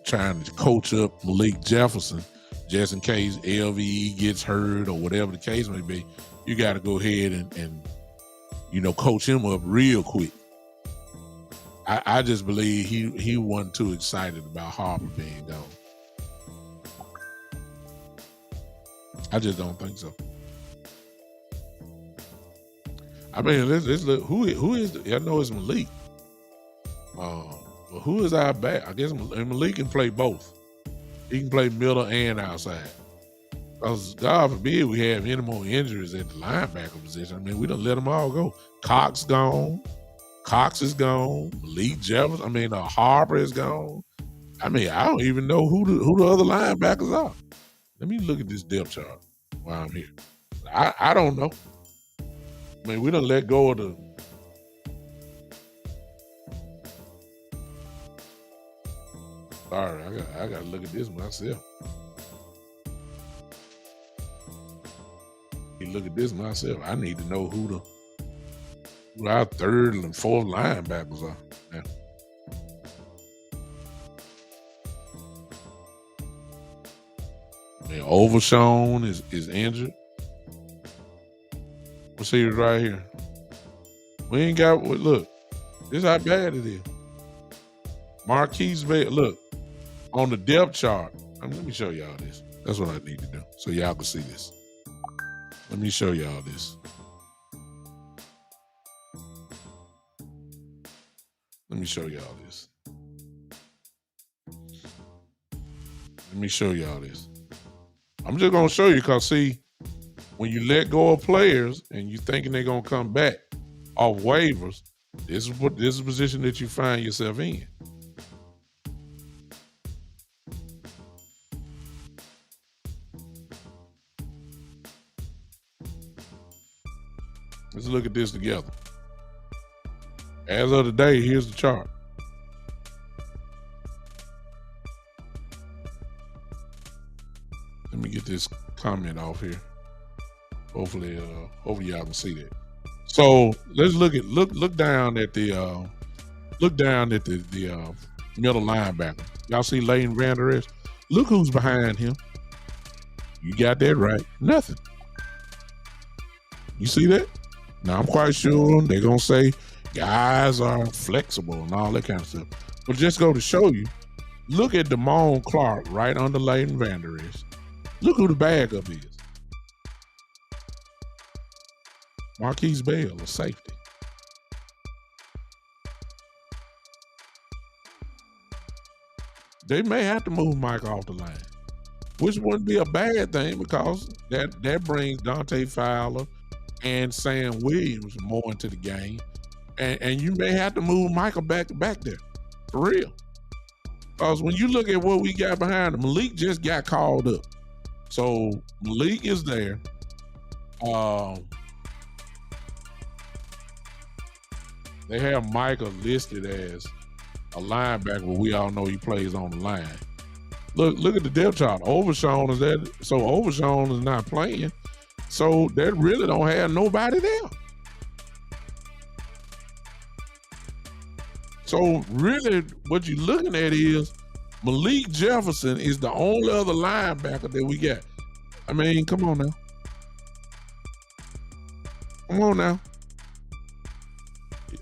coach up Malik Jefferson just in case LVE gets hurt or whatever the case may be. You got to go ahead and coach him up real quick. I just believe he wasn't too excited about Harper being gone. I just don't think so. I mean, let's look. Who is? I know it's Malik. But who is our back? I guess Malik can play both. He can play middle and outside. Because God forbid we have any more injuries at the linebacker position. I mean, we done let them all go. Cox gone. Cox is gone. Malik Jefferson. Harper is gone. I don't even know who the other linebackers are. Let me look at this depth chart while I'm here. I don't know. We done let go of the. Sorry, I got to look at this myself. Look at this myself. I need to know who our third and fourth linebackers are. Yeah. Overshown is injured. Let's see it right here. We ain't got. Look, this is how bad it is. Marquise Bay. Look on the depth chart. Let me show y'all this. That's what I need to do so y'all can see this. Let me show y'all this. Let me show y'all this. I'm just gonna show you because see, when you let go of players and you thinking they're gonna come back off waivers, this is the position that you find yourself in. Let's look at this together. As of today, here's the chart. Let me get this comment off here. Hopefully y'all can see that. So let's look down at the middle linebacker. Y'all see Leighton Vander Esch? Look who's behind him. You got that right. Nothing. You see that? Now, I'm quite sure they're going to say guys are flexible and all that kind of stuff. But just go to show you, look at Damone Clark right under Leighton Vander Esch. Look who the backup is. Marquise Bell, a safety. They may have to move Mike off the line, which wouldn't be a bad thing because that brings Dante Fowler and Sam Williams more into the game. And you may have to move Michael back there, for real. Because when you look at what we got behind him, Malik just got called up. So Malik is there. they have Micah listed as a linebacker, but we all know he plays on the line. Look at the depth chart. Overshawn is that, so Overshawn is not playing. So they really don't have nobody there. So really what you're looking at is Malik Jefferson is the only other linebacker that we got. I mean, come on now. Come on now.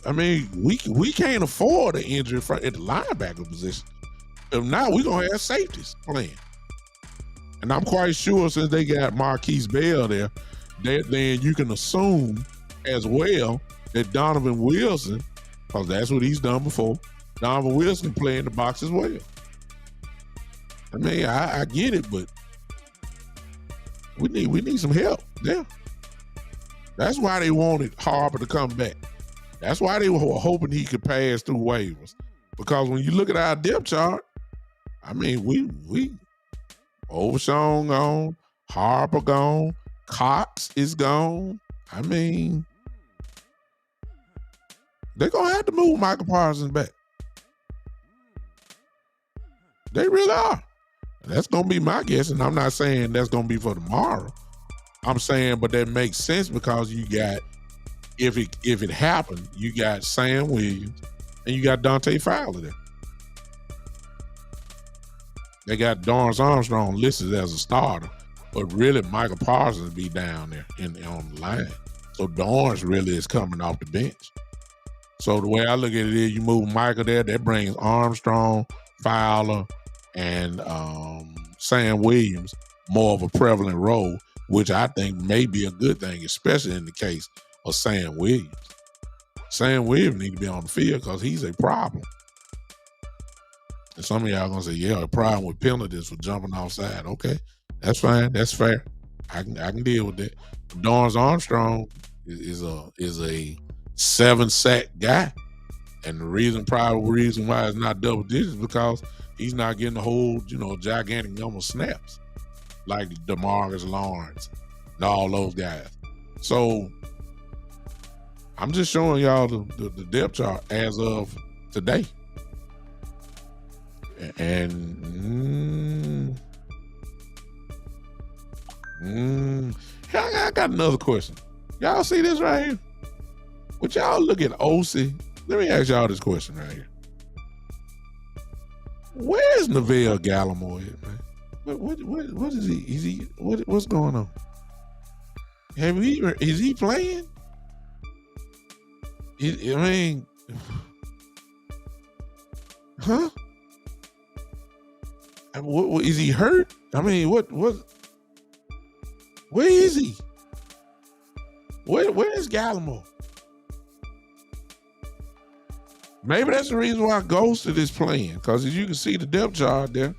I mean, we can't afford an injury at the linebacker position. If not, we're going to have safeties playing. And I'm quite sure since they got Marquise Bell there, that then you can assume as well that Donovan Wilson, because that's what he's done before, Donovan Wilson can play in the box as well. I mean, I get it, but we need some help. Yeah. That's why they wanted Harper to come back. That's why they were hoping he could pass through waivers. Because when you look at our depth chart, I mean, we Overshawn gone, Harper gone, Cox is gone. I mean, they're gonna have to move Michael Parsons back. They really are. That's gonna be my guess, and I'm not saying that's gonna be for tomorrow. I'm saying, but that makes sense because you got, if it happened, you got Sam Williams and you got Dante Fowler there. They got Dorrance Armstrong listed as a starter, but really Michael Parsons be down there on the line. So Dorrance really is coming off the bench. So the way I look at it is you move Michael there, that brings Armstrong, Fowler, and Sam Williams more of a prevalent role, which I think may be a good thing, especially in the case of Sam Williams. Sam Williams need to be on the field because he's a problem. And some of y'all gonna say, yeah, a problem with penalties for jumping offside. Okay, that's fine, that's fair. I can deal with that. Dorrance Armstrong is a 7-sack guy, and the probable reason why it's not double digits is because he's not getting a whole, gigantic number of snaps like DeMarcus Lawrence and all those guys. So I'm just showing y'all the depth chart as of today. And I got another question. Y'all see this right here? Would y'all look at OC? Let me ask y'all this question right here. Where's Neville Gallimore at, man? What is he? Is he what's going on? Is he playing? I mean, huh? What is he hurt? I mean, what? Where is he? Where is Gallimore? Maybe that's the reason why Ghosted is playing, because as you can see the depth chart there,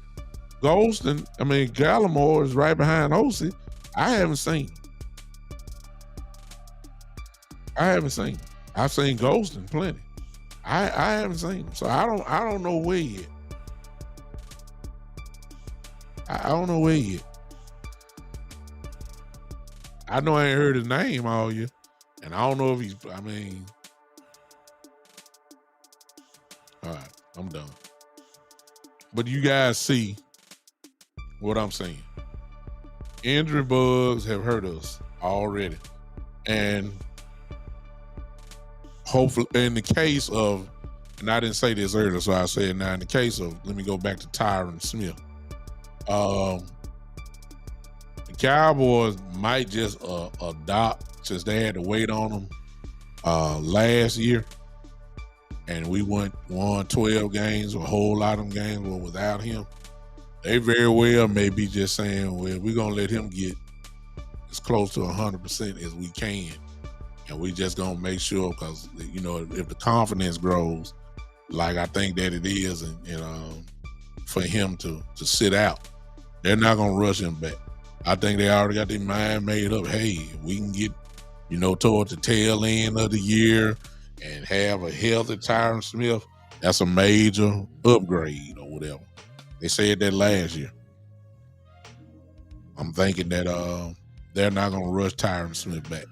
Gallimore is right behind OC. I haven't seen him. I've seen Ghosted plenty. I haven't seen him, so I don't know where yet. I don't know where yet. I know I ain't heard his name all year, and I don't know if he's. All right, I'm done. But you guys see what I'm saying. Injury bugs have hurt us already. And hopefully, in the case of, and I didn't say this earlier, so I say it now, in the case of, let me go back to Tyron Smith. The Cowboys might just adopt, since they had to wait on him last year, and we won 12 games, a whole lot of them games were without him. They very well may be just saying, well, we're going to let him get as close to 100% as we can. And we just going to make sure, because, if the confidence grows, like I think that it is, and for him to sit out, they're not going to rush him back. I think they already got their mind made up. Hey, we can get, towards the tail end of the year and have a healthy Tyron Smith, that's a major upgrade or whatever. They said that last year. I'm thinking that they're not going to rush Tyron Smith back.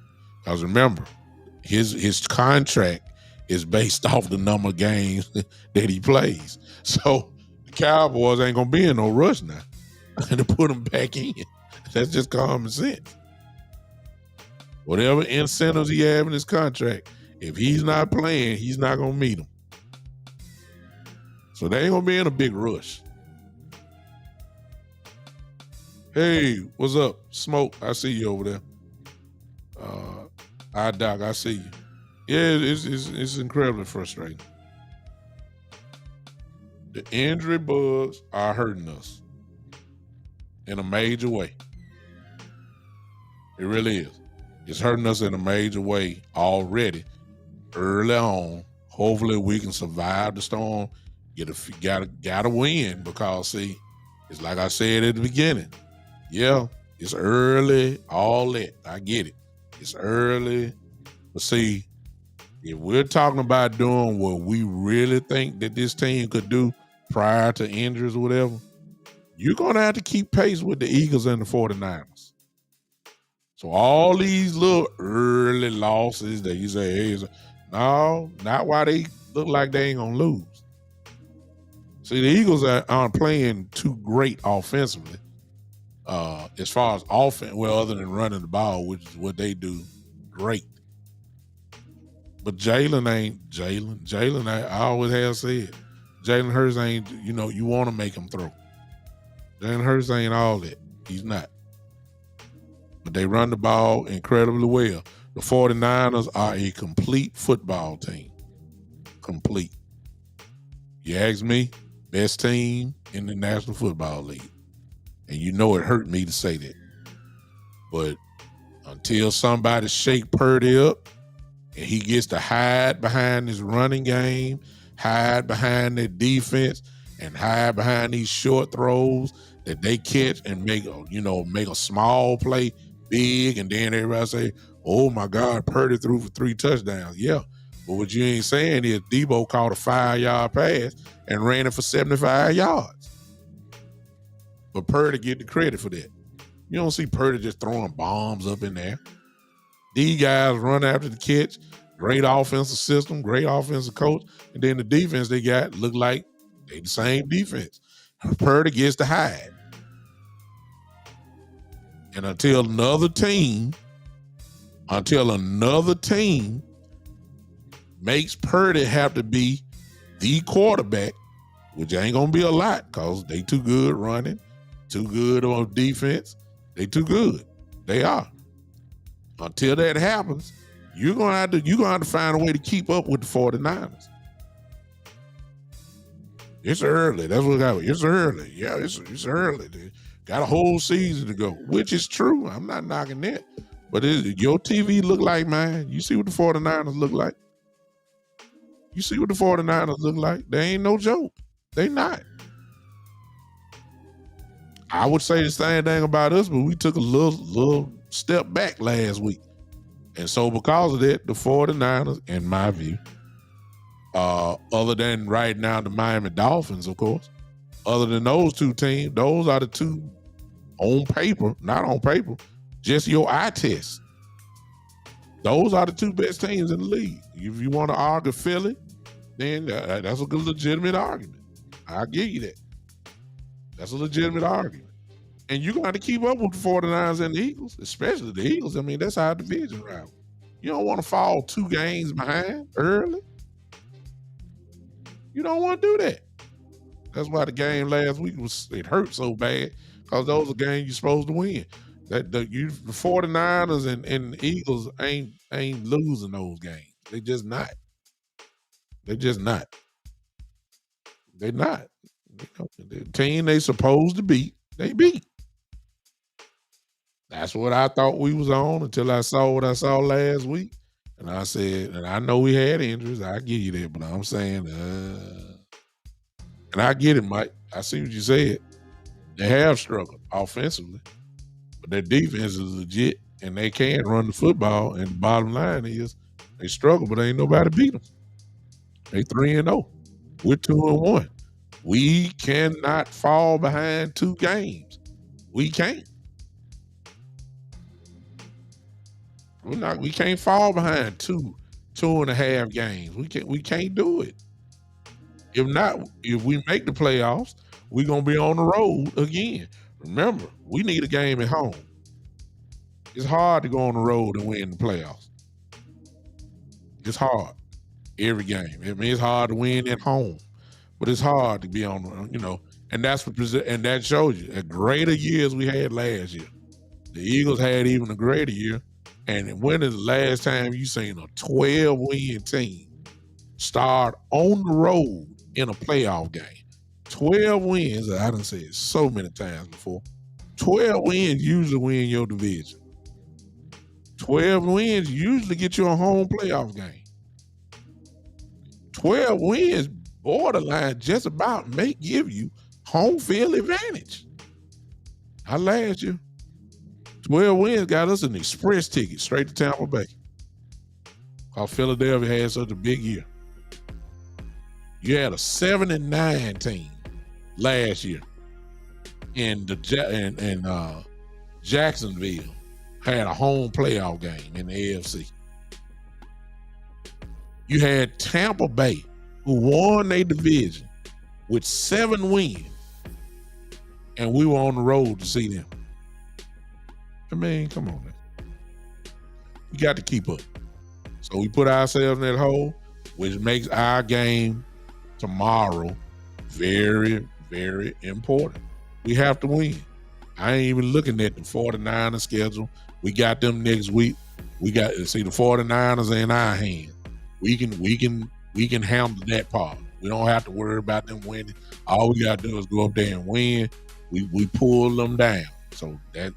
Because remember, his contract is based off the number of games that he plays. So the Cowboys ain't gonna be in no rush now to put him back in. That's just common sense. Whatever incentives he have in his contract, if he's not playing, he's not gonna meet them. So they ain't gonna be in a big rush. Hey, what's up? Smoke, I see you over there. Doc, I see you. Yeah, it's incredibly frustrating. The injury bugs are hurting us in a major way. It really is. It's hurting us in a major way already. Early on, hopefully we can survive the storm. Gotta win, because see, it's like I said at the beginning. Yeah, it's early, all that. I get it. It's early. But see, if we're talking about doing what we really think that this team could do prior to injuries or whatever, you're going to have to keep pace with the Eagles and the 49ers. So all these little early losses that you say, hey, no, not why they look like they ain't going to lose. See, the Eagles aren't playing too great offensively. As far as offense, well, other than running the ball, which is what they do great. But Jalen ain't Jalen. Jalen, I always have said, Jalen Hurts ain't, you want to make him throw. Jalen Hurts ain't all that. He's not. But they run the ball incredibly well. The 49ers are a complete football team. Complete. You ask me, best team in the National Football League. And it hurt me to say that. But until somebody shake Purdy up and he gets to hide behind his running game, hide behind their defense, and hide behind these short throws that they catch and make a small play big, and then everybody say, oh my God, Purdy threw for 3 touchdowns. Yeah. But what you ain't saying is Debo caught a 5-yard pass and ran it for 75 yards. But Purdy get the credit for that. You don't see Purdy just throwing bombs up in there. These guys run after the catch. Great offensive system, great offensive coach. And then the defense they got look like they the same defense. Purdy gets to hide. And until another team makes Purdy have to be the quarterback, which ain't going to be a lot because they too good running, too good on defense. They too good. They are. Until that happens, you're gonna have to find a way to keep up with the 49ers. It's early. That's what it's early. Yeah, it's early. They got a whole season to go, which is true. I'm not knocking that. But your TV look like mine. You see what the 49ers look like? You see what the 49ers look like? They ain't no joke. They not. I would say the same thing about us, but we took a little step back last week. And so because of that, the 49ers, in my view, other than right now the Miami Dolphins, of course, other than those two teams, those are the two on paper, not on paper, just your eye test. Those are the two best teams in the league. If you want to argue Philly, then that's a good legitimate argument. I'll give you that. That's a legitimate argument. And you're going to have to keep up with the 49ers and the Eagles, especially the Eagles. I mean, that's our division rival. You don't want to fall 2 games behind early. You don't want to do that. That's why the game last week it hurt so bad, because those are games you're supposed to win. The 49ers and the Eagles ain't losing those games. They just not. They're just not. They're not. The team they supposed to beat, they beat. That's what I thought we was on until I saw what I saw last week. And I said, and I know we had injuries. I give you that, but I'm saying, and I get it, Mike. I see what you said. They have struggled offensively, but their defense is legit, and they can run the football. And the bottom line is they struggle, but ain't nobody beat them. They 3-0. We're 2-1. We cannot fall behind 2 games. We can't. We can't fall behind two 2.5 games. We can't do it. If not, if we make the playoffs, we're gonna be on the road again. Remember, we need a game at home. It's hard to go on the road and win the playoffs. It's hard every game. I mean, it's hard to win at home, but it's hard to be on. And that's what and that shows you a greater years we had last year. The Eagles had even a greater year. And when is the last time you seen a 12-win team start on the road in a playoff game? 12 wins, I done said so many times before. 12 wins usually win your division. 12 wins usually get you a home playoff game. 12 wins borderline just about may give you home field advantage. How last year? 12 wins got us an express ticket straight to Tampa Bay. Because Philadelphia had such a big year. You had a 7-9 team last year, and Jacksonville had a home playoff game in the AFC. You had Tampa Bay, who won their division with 7 wins, and we were on the road to see them. I mean, come on, man. We got to keep up. So we put ourselves in that hole, which makes our game tomorrow very, very important. We have to win. I ain't even looking at the 49ers schedule. We got them next week. We got to see the 49ers are in our hands. We can handle that part. We don't have to worry about them winning. All we got to do is go up there and win. We pull them down. So that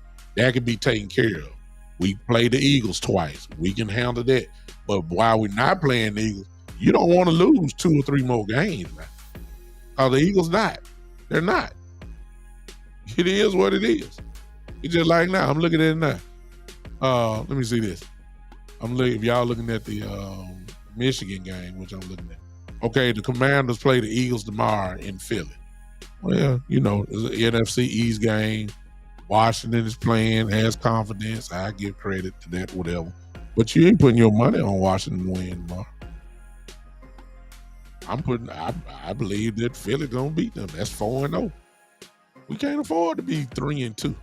can be taken care of. We play the Eagles twice. We can handle that. But while we're not playing the Eagles, you don't want to lose 2 or 3 more games, man. The Eagles not. They're not. It is what it is. It's just like now. I'm looking at it now. Let me see this. If y'all looking at the Michigan game, which I'm looking at. Okay, the Commanders play the Eagles tomorrow in Philly. Well, it's an NFC East game. Washington is playing, has confidence. I give credit to that, whatever. But you ain't putting your money on Washington to win tomorrow. I believe that Philly gonna beat them. That's 4-0. We can't afford to be 3-2.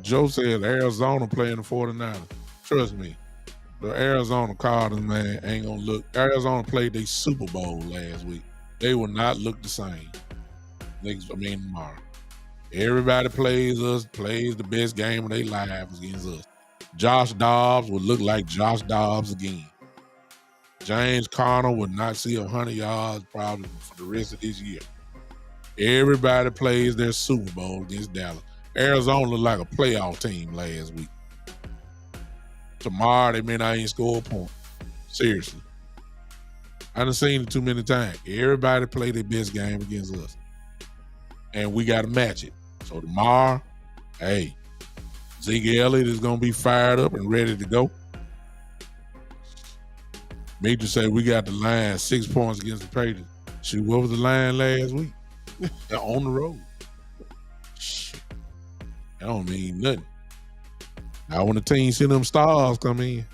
Joe said Arizona playing the 49ers. Trust me, the Arizona Cardinals, man, ain't gonna look. Arizona played their Super Bowl last week. They will not look the same tomorrow. Everybody plays the best game of their lives against us. Josh Dobbs would look like Josh Dobbs again. James Conner would not see 100 yards probably for the rest of this year. Everybody plays their Super Bowl against Dallas. Arizona looked like a playoff team last week. Tomorrow they may not even score a point. Seriously. I done seen it too many times. Everybody play their best game against us. And we got to match it. So tomorrow, hey, Zeke Elliott is going to be fired up and ready to go. Major say we got the line 6 points against the Patriots. Shoot, what was the line last week? They're on the road. Shit. That don't mean nothing. Now when the team see them stars come in,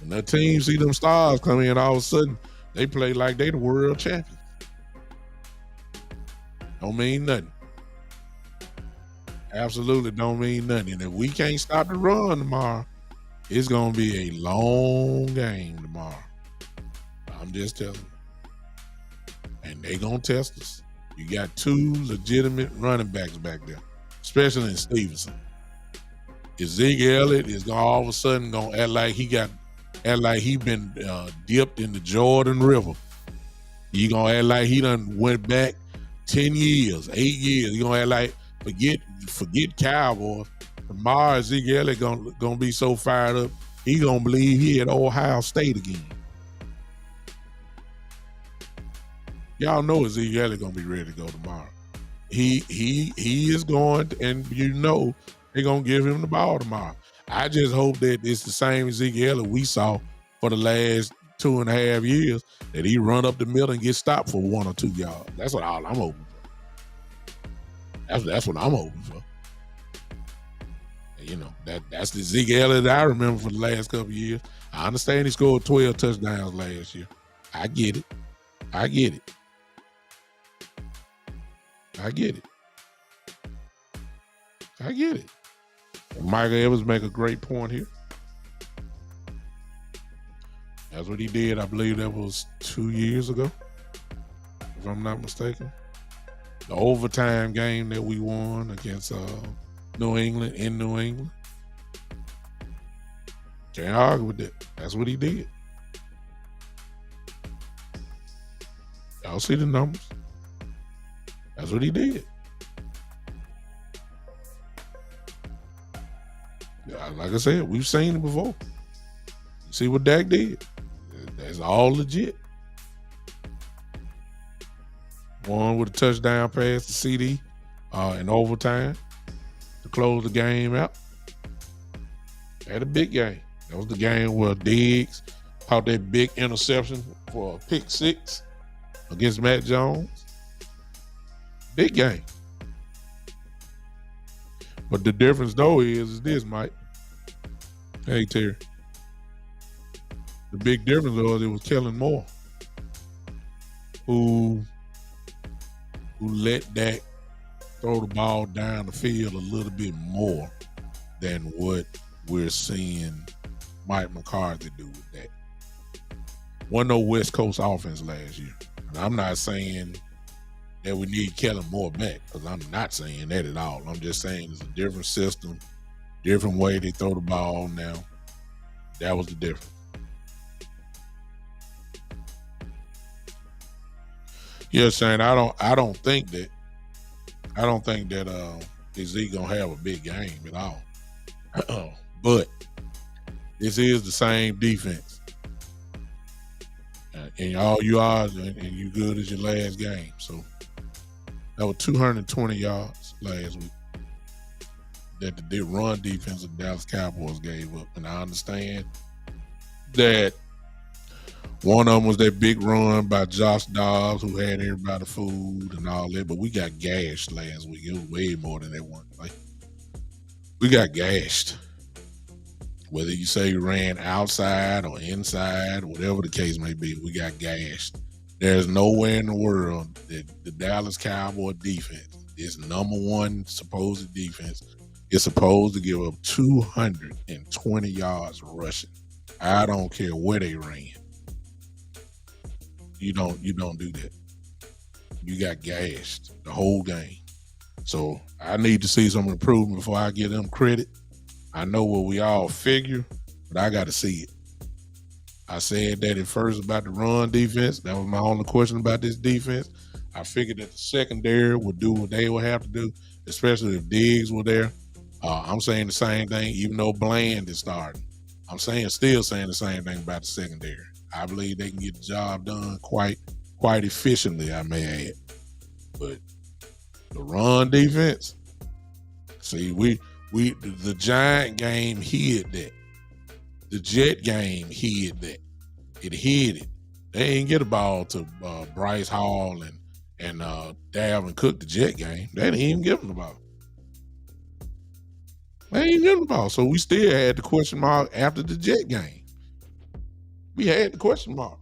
when that team see them stars come in, all of a sudden they play like they the world champions. Don't mean nothing. Absolutely don't mean nothing. And if we can't stop the run tomorrow, it's going to be a long game tomorrow. I'm just telling you. And they going to test us. You got 2 legitimate running backs back there, especially in Stevenson. If Zeke Elliott is all of a sudden going to act like he been dipped in the Jordan River. You going to act like he done went back 10 years, 8 years. You going to act like, forget Cowboys. Tomorrow, Zeke Elliott gonna be so fired up, he gonna believe he at Ohio State again. Y'all know Zeke Elliott gonna be ready to go tomorrow. He is going, and they're gonna give him the ball tomorrow. I just hope that it's the same Zeke Elliott we saw for the last 2.5 years, that he run up the middle and get stopped for 1 or 2 yards. That's what I'm hoping for. That's what I'm hoping for. that's the Zeke Elliott I remember for the last couple of years. I understand he scored 12 touchdowns last year. I get it. I get it. I get it. I get it. Michael Evans make a great point here. That's what he did. I believe that was 2 years ago, if I'm not mistaken. The overtime game that we won against New England in New England. Can't argue with that. That's what he did. Y'all see the numbers? That's what he did. Yeah, like I said, we've seen it before. You see what Dak did? That's all legit. One with a touchdown pass to CD in overtime to close the game out. Had a big game. That was the game where Diggs caught that big interception for a pick six against Matt Jones. Big game. But the difference though is this, Mike. Hey, Terry. The big difference was it was Kellen Moore who let Dak throw the ball down the field a little bit more than what we're seeing Mike McCarthy do with that. Wasn't no West Coast offense last year. And I'm not saying that we need Kellen Moore back, because I'm not saying that at all. I'm just saying it's a different system, different way they throw the ball now. That was the difference. Yeah, Shane, I don't think that Zeke gonna have a big game at all. But this is the same defense. And all you are, and you good as your last game. So that was 220 yards last week that the run defense of the Dallas Cowboys gave up. And I understand that one of them was that big run by Josh Dobbs, who had everybody food and all that, but we got gashed last week. It was way more than that one play. We got gashed. Whether you say you ran outside or inside, whatever the case may be, we got gashed. There's nowhere in the world that the Dallas Cowboy defense, this number one supposed defense, is supposed to give up 220 yards rushing. I don't care where they ran. You don't do that. You got gashed the whole game. So I need to see some improvement before I give them credit. I know what we all figure, but I got to see it. I said that at first about the run defense. That was my only question about this defense. I figured that the secondary would do what they would have to do, especially if Diggs were there. I'm saying the same thing, even though Bland is starting. I'm still saying the same thing about the secondary. I believe they can get the job done quite efficiently, I may add. But the run defense, see, the Giant game hid that. The Jet game hid that. It hid it. They ain't get a ball to Bryce Hall and Dalvin Cook the Jet game. They didn't even give them the ball. They ain't give them the ball. So we still had the question mark after the Jet game. We had the question mark.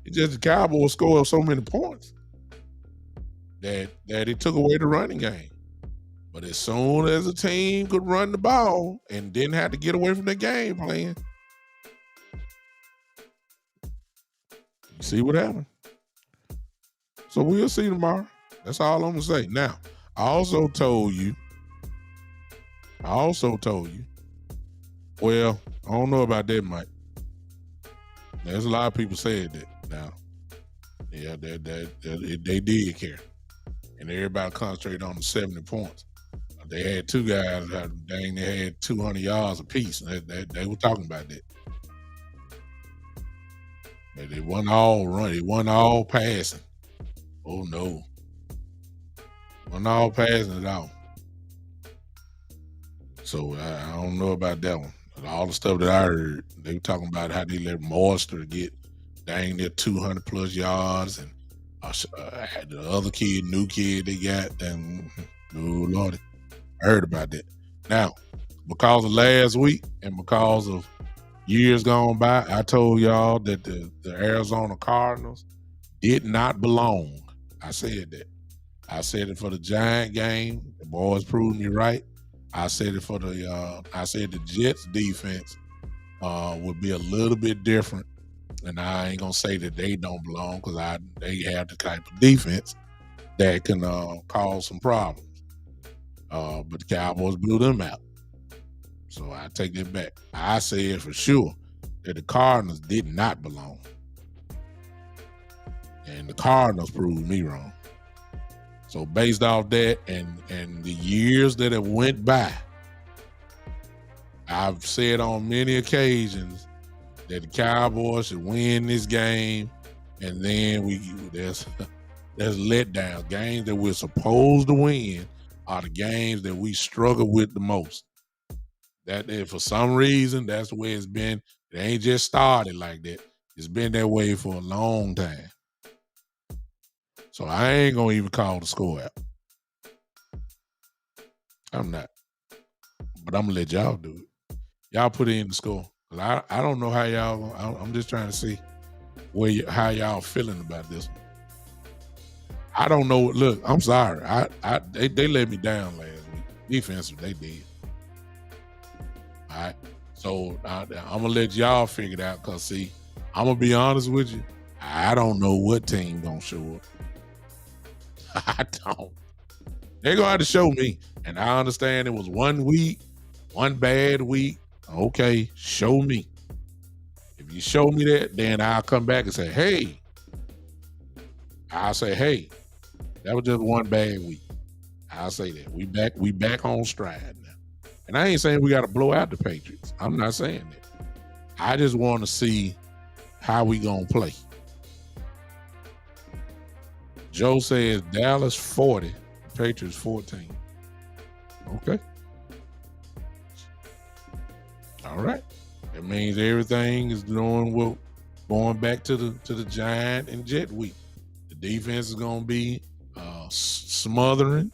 It's just the Cowboys scored so many points that it took away the running game. But as soon as a team could run the ball and didn't have to get away from their game plan, you see what happened. So we'll see tomorrow. That's all I'm gonna say. Now, I also told you, well, I don't know about that, Mike. There's a lot of people said that now. Yeah, they did care. And everybody concentrated on the 70 points. They had two guys that they had 200 yards apiece. They were talking about that. But they wasn't all running. They wasn't all passing. Oh, no. Wasn't all passing at all. So I don't know about that one. But all the stuff that I heard, they were talking about how they let Monster get dang near 200 plus yards, and the other kid, new kid they got, and oh Lordy, I heard about that. Now, because of last week and because of years gone by, I told y'all that the Arizona Cardinals did not belong. I said that. I said it for the Giant game. The boys proved me right. I said it for I said the Jets defense would be a little bit different. And I ain't gonna say that they don't belong because they have the type of defense that can cause some problems. But the Cowboys blew them out. So I take that back. I said for sure that the Cardinals did not belong. And the Cardinals proved me wrong. So based off that and the years that have went by, I've said on many occasions that the Cowboys should win this game, and then there's letdowns. Games that we're supposed to win are the games that we struggle with the most. That for some reason, that's the way it's been. It ain't just started like that. It's been that way for a long time. So I ain't gonna even call the score out. I'm not. But I'm gonna let y'all do it. Y'all put in the score. I don't know how y'all. I'm just trying to see how y'all feeling about this one. I don't know. Look, I'm sorry. They let me down last week. Defensive, they did. All right. So I'm gonna let y'all figure it out. Cause see, I'm gonna be honest with you. I don't know what team gonna show up. I don't. They're gonna have to show me. And I understand it was 1 week, one bad week. Okay, show me. If you show me that, then I'll come back and say, hey. I'll say, hey, that was just one bad week. I'll say that. We back on stride now. And I ain't saying we gotta blow out the Patriots. I'm not saying that. I just want to see how we gonna play. Joe says Dallas 40, Patriots 14. Okay. All right. That means everything is going back to the Giant and Jet week. The defense is going to be smothering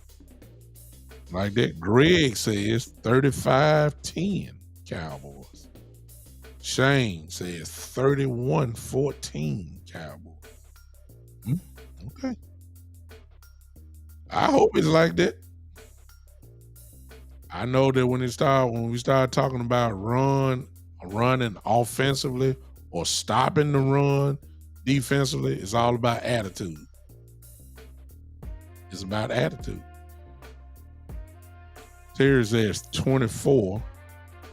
like that. Greg says 35-10 Cowboys. Shane says 31-14 Cowboys. Okay. I hope it's like that. I know that when we start talking about running offensively or stopping the run defensively, it's all about attitude. It's about attitude. Terry says 24,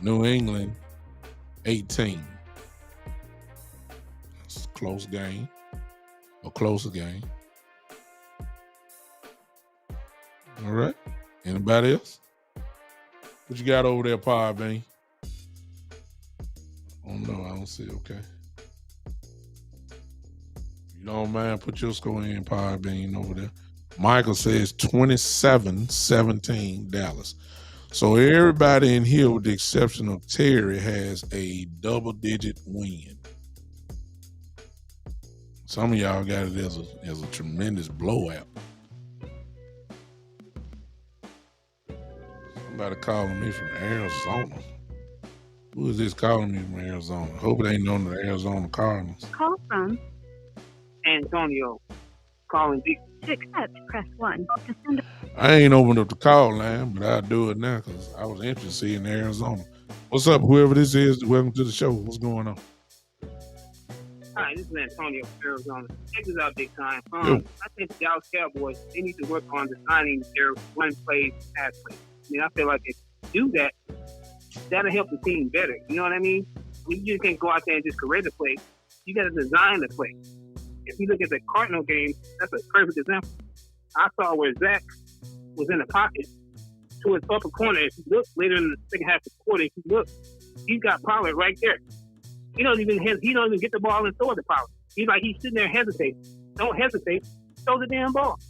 New England 18. It's a close game. A closer game. All right. Anybody else? What you got over there, Podbean? Oh no, I don't see. Okay. If you don't mind, put your score in, Podbean, over there. Michael says 27-17 Dallas. So everybody in here, with the exception of Terry, has a double-digit win. Some of y'all got it as a tremendous blowout. Somebody calling me from Arizona. Who is this calling me from Arizona? Hope it ain't on the Arizona Cardinals. Call from Antonio. Calling you. To accept, press 1. To send I ain't opened up the call line, but I'll do it now because I was interested in Arizona. What's up, whoever this is? Welcome to the show. What's going on? Hi, this is Antonio from Arizona. Check this out big time. I think the Dallas Cowboys, they need to work on designing their one-play pass play. I mean, I feel like if you do that, that'll help the team better. You know what I mean? You just can't go out there and just create a play. You got to design the play. If you look at the Cardinal game, that's a perfect example. I saw where Zach was in the pocket to his upper corner. If you look later in the second half of the quarter, if you look, he's got Pollard right there. He don't even get the ball and throw it to Pollard. He's sitting there hesitating. Don't hesitate. Throw the damn ball.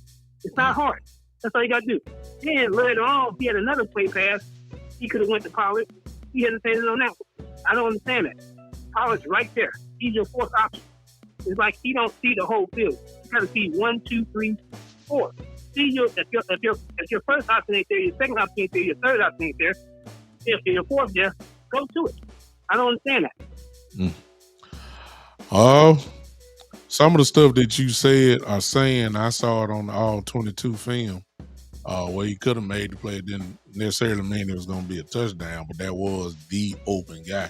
It's not hard. That's all you got to do. Then later on, he had another play pass. He could have went to Pollard. He hesitated on that one. I don't understand that. Pollard's right there. He's your fourth option. It's like he don't see the whole field. You got to see 1, 2, 3, 4. See if your first option ain't there, your second option ain't there, your third option ain't there. if you're fourth there, go to it. I don't understand that. Some of the stuff that you said are saying, I saw it on the all 22 film, where he could have made the play. It didn't necessarily mean it was going to be a touchdown, but that was the open guy.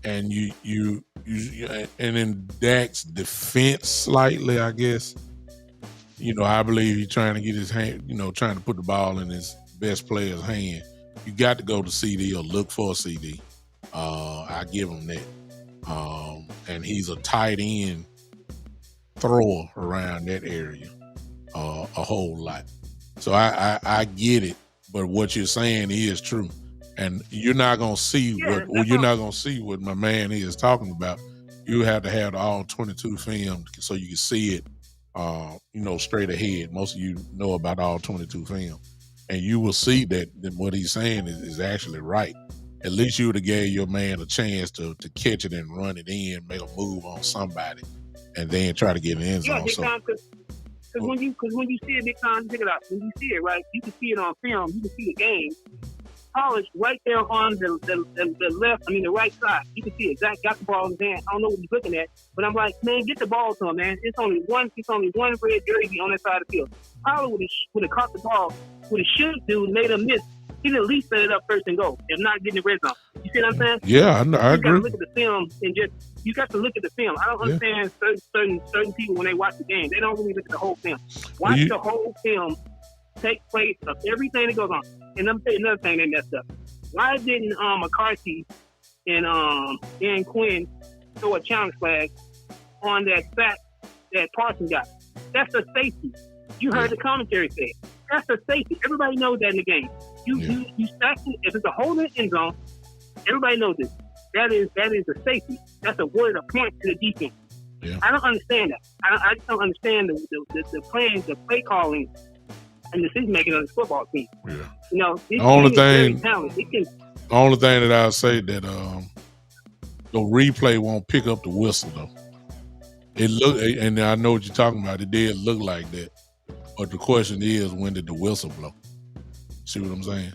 And you and in Dak's defense slightly, I guess, I believe he's trying to get his hand, trying to put the ball in his best player's hand. You got to go to CD or look for a CD. I give him that. And he's a tight end thrower around that area a whole lot. So I get it, but what you're saying is true. And you're not gonna see what my man is talking about. You have to have the all 22 film so you can see it straight ahead. Most of you know about all 22 film. And you will see that what he's saying is actually right. At least you would have gave your man a chance to catch it and run it in, make a move on somebody, and then try to get an end zone. Yeah, because when you see it, Big Time, check it out. When you see it, right, you can see it on film. You can see the game. Polish right there on the right side. You can see it. Zach got the ball in his hand. I don't know what he's looking at, but I'm like, man, get the ball to him, man. It's only one red jersey on that side of the field. Pollard would have caught the ball, would have shoot dude, made him miss. He'd at least set it up first and go, if not getting the red zone. You see what I'm saying? Yeah, I agree. You got to look at the film and you got to look at the film. I don't understand certain people when they watch the game. They don't really look at the whole film. Watch the whole film take place of everything that goes on. And I'm saying another thing they messed up. Why didn't McCarthy and Dan Quinn throw a challenge flag on that sack that Parsons got? That's a safety. You heard the commentary say it. That's a safety. Everybody knows that in the game. You sack it. If it's a hole in the end zone, everybody knows this. That is a safety. That's a word, a point to the defense. Yeah. I don't understand that. I just don't understand the plans, the play calling, and decision making of the football team. Yeah. The only thing that I'll say that the replay won't pick up the whistle though. It look, and I know what you're talking about. It did look like that, but the question is, when did the whistle blow? See what I'm saying?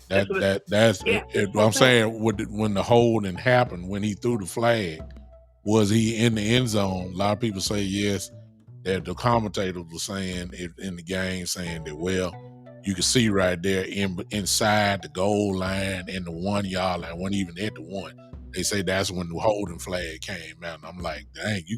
I'm saying when the holding happened, when he threw the flag, was he in the end zone? A lot of people say yes. That the commentators were saying in the game, saying that, well, you can see right there inside the goal line and the 1 yard line, wasn't even at the one. They say that's when the holding flag came out. And I'm like, dang, you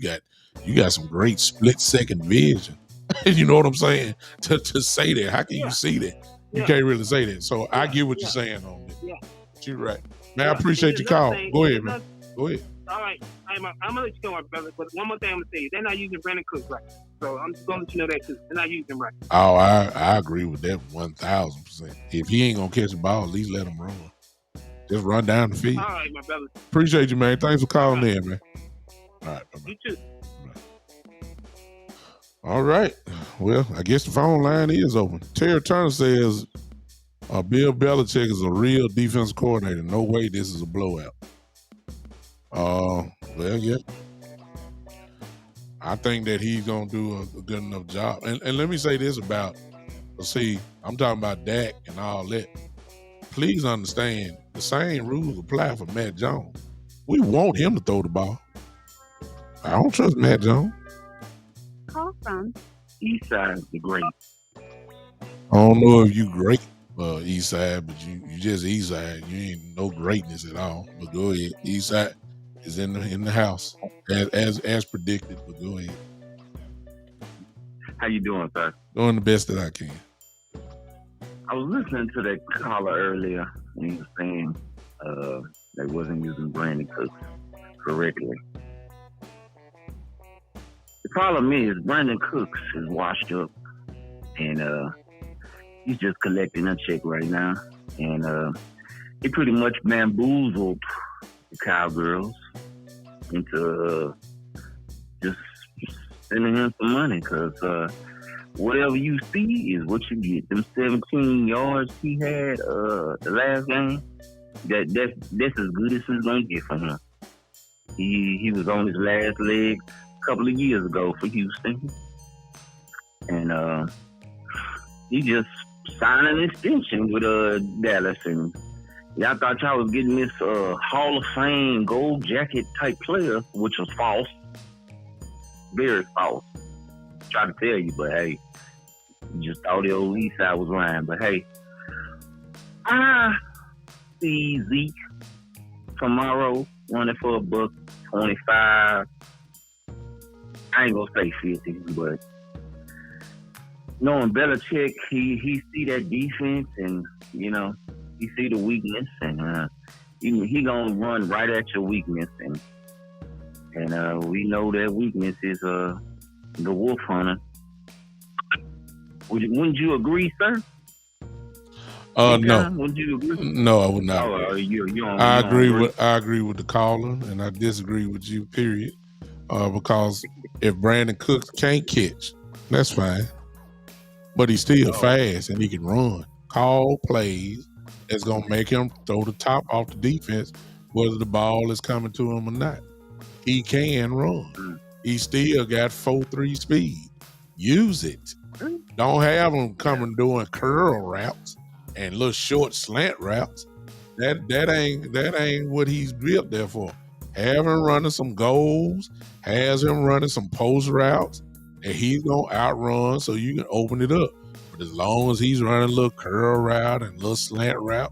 got some great split second vision. You know what I'm saying? To say that, how can you see that? You can't really say that. So I get what you're saying on that. Yeah. But you're right. Man, I appreciate your call. Go ahead, man. Go ahead. All right. I'm going to let you go, my brother. But one more thing I'm going to say. They're not using Brandon Cooks right. So I'm just going to let you know that, too. They're not using him right. Oh, I agree with that 1,000%. If he ain't going to catch the ball, at least let him run. Just run down the field. All right, my brother. Appreciate you, man. Thanks for calling in, man. All right. Bye-bye. You too. All right. Well, I guess the phone line is open. Terry Turner says, Bill Belichick is a real defensive coordinator. No way this is a blowout. Well, yeah. I think that he's going to do a good enough job. And let me say this about, I'm talking about Dak and all that. Please understand, the same rules apply for Matt Jones. We want him to throw the ball. I don't trust Matt Jones. Call from Eastside, the great. I don't know if you great, Eastside, but you just Eastside. You ain't no greatness at all. But go ahead. Eastside is in the house as predicted. But go ahead. How you doing, sir? Doing the best that I can. I was listening to that caller earlier, and he was saying they wasn't using Brandon Cooks correctly. The problem is Brandon Cooks is washed up, and he's just collecting a check right now, and he pretty much bamboozled the Cowgirls into just sending him some money, because whatever you see is what you get. Them 17 yards he had the last game, that's as good as he's gonna get from him. He was on his last leg a couple of years ago for Houston, and he just sign an extension with Dallas, and y'all thought y'all was getting this Hall of Fame gold jacket type player, which was false, very false. Try to tell you, but hey, you just thought the old Eastside was lying. But hey, I see Zeke tomorrow running for a $125. I ain't gonna say 50, but knowing Belichick, he see that defense, and you know he see the weakness, and he gonna run right at your weakness, and we know that weakness is the Wolf Hunter. Wouldn't you agree, sir? No. Would you agree? No, I would not. I agree with the caller, and I disagree with you. Period. Because if Brandon Cooks can't catch, that's fine. But he's still fast and he can run. Call plays that's gonna make him throw the top off the defense, whether the ball is coming to him or not. He can run. He still got 4.3 speed. Use it. Don't have him coming doing curl routes and little short slant routes. That ain't what he's built there for. Have him running some goals, has him running some post routes, and he's gonna outrun so you can open it up. But as long as he's running a little curl route and a little slant route,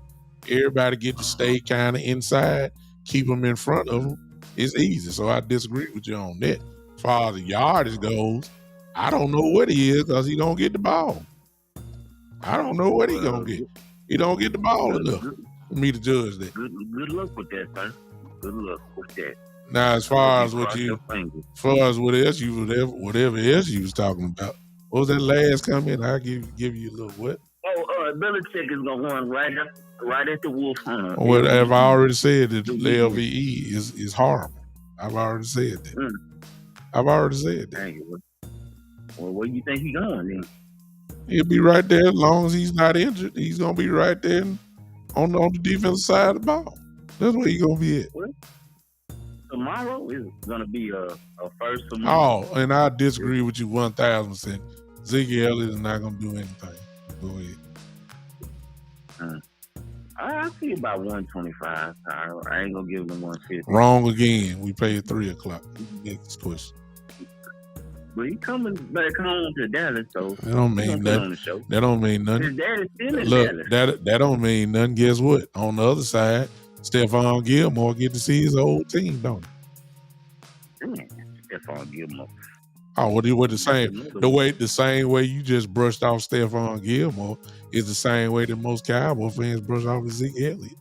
everybody get to stay kind of inside, keep him in front of him. It's easy. So I disagree with you on that. As far as the yardage goes, I don't know what he is because he don't get the ball. I don't know what he gonna get. He don't get the ball enough for me to judge that. Good luck with that, sir. Good luck with that. Now, as far as whatever else you was talking about, what was that last comment? I'll give you a little what? Belichick is gonna run right at the Wolf Hunter. Well, I've already said that the LVE is horrible. I've already said that. I've already said that. Well, where do you think he's going then? He'll be right there as long as he's not injured. He's gonna be right there on the defensive side of the ball. That's where he's gonna be at. What? Tomorrow is gonna be a first for me. Oh, and I disagree with you 1,000%. Zeke Elliott is not gonna do anything. Go ahead. I see about 125. I ain't gonna give him 150. Wrong again. We paid 3:00. Next question. But he coming back home to Dallas, so that don't mean nothing. That don't mean nothing. His dad is still in Look, Dallas. that don't mean nothing. Guess what? On the other side, Stephon Gilmore get to see his old team, don't he? Stephon Gilmore. Oh, what the same way you just brushed off Stephon Gilmore is the same way that most Cowboy fans brush off Zeke Elliott.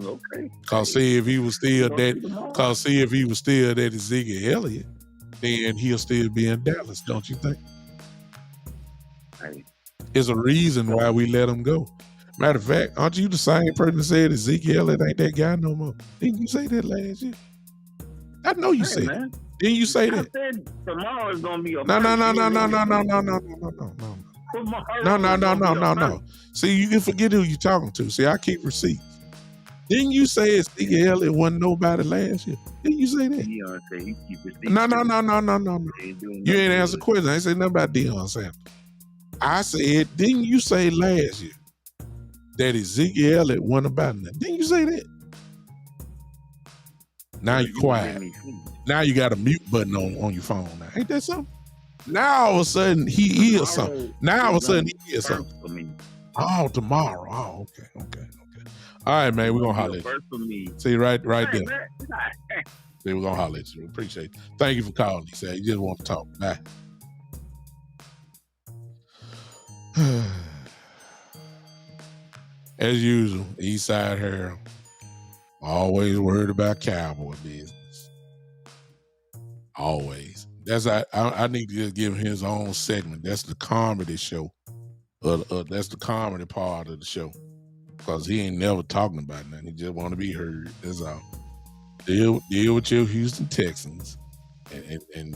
Okay. Cause see if he was still that Zeke Elliott, then he'll still be in Dallas, don't you think? Hey. There's a reason why we let him go. Matter of fact, aren't you the same person that said that Zeke Elliott ain't that guy no more? Didn't you say that last year? I know you said that. Didn't you say that? I said tomorrow is gonna be a No. See, you can forget who you're talking to. See, I keep receipts. Didn't you say Zeke Elliott wasn't nobody last year? Didn't you say that? Deion said he keep receipts. No. You ain't answer the question. I ain't say nothing about Deion Sanders. I said, didn't you say last year that Zeke Elliott wasn't about nothing? Didn't you say that? Now you're quiet. Now you got a mute button on your phone now. Ain't that something? Now all of a sudden he is something. Now all of a sudden he is something. Oh, tomorrow. Oh, okay. All right, man, we're gonna holler at you. See, right there. See, we're gonna holler at you. Appreciate it. Thank you for calling. He said you just want to talk. Bye. As usual, Eastside Harold. Always worried about Cowboy business. Always. I need to just give him his own segment. That's the comedy show. That's the comedy part of the show. Because he ain't never talking about nothing. He just want to be heard. That's all. Deal with your Houston Texans and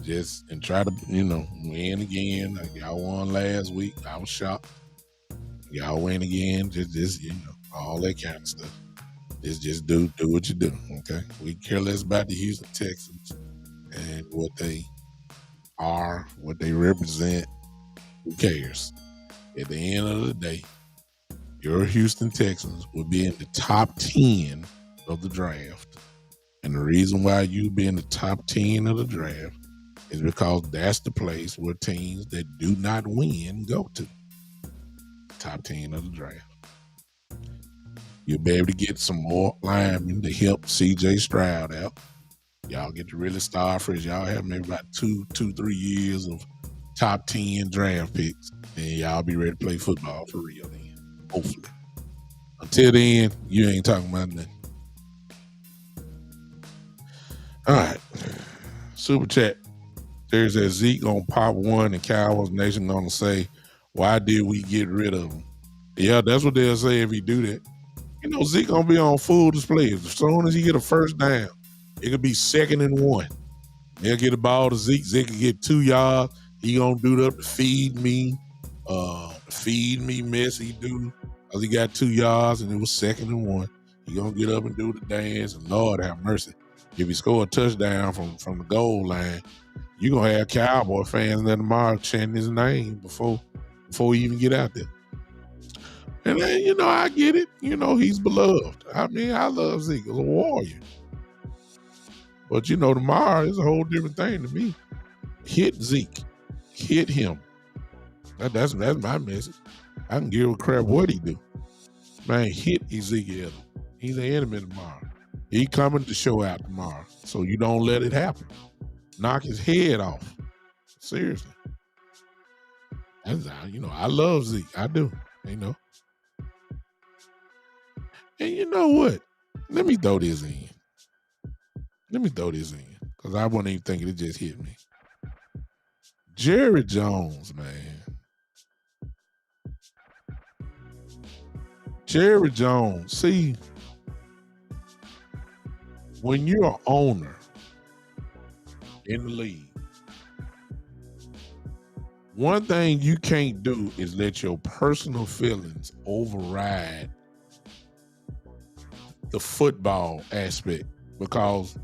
try to, win again. Like y'all won last week. I was shocked. Y'all win again. Just all that kind of stuff. Just do what you do, okay? We care less about the Houston Texans and what they are, what they represent. Who cares? at the end of the day, your Houston Texans will be in the top 10 of the draft. And the reason why you be in the top 10 of the draft is because that's the place where teams that do not win go to. Top 10 of the draft. You'll be able to get some more linemen to help CJ Stroud out. Y'all get to really start fresh. Y'all have maybe about 3 years of top 10 draft picks. And y'all be ready to play football for real then. Hopefully. Until then, you ain't talking about nothing. All right. Super chat. There's that Zeke gonna pop one and Cowboys Nation gonna say, why did we get rid of him? Yeah, that's what they'll say if he do that. You know, Zeke gonna be on full display. As soon as he get a first down, it could be 2nd and 1. They'll get the ball to Zeke. Zeke can get 2 yards. He gonna do the feed me mess he do. Cause he got 2 yards and it was 2nd and 1. He gonna get up and do the dance, and Lord have mercy. If he score a touchdown from the goal line, you gonna have Cowboy fans there tomorrow chanting his name before he even get out there. And then, you know, I get it. You know, he's beloved. I mean, I love Zeke as a warrior. But, you know, tomorrow is a whole different thing to me. Hit Zeke. Hit him. That's my message. I can give a crap what he do. Man, hit Ezekiel. He's an enemy tomorrow. He coming to show out tomorrow. So you don't let it happen. Knock his head off. Seriously. You know, I love Zeke. I do. You know. And you know what? Let me throw this in. Because I wasn't even thinking, it just hit me. Jerry Jones, man. Jerry Jones. See, when you're an owner in the league, one thing you can't do is let your personal feelings override the football aspect, because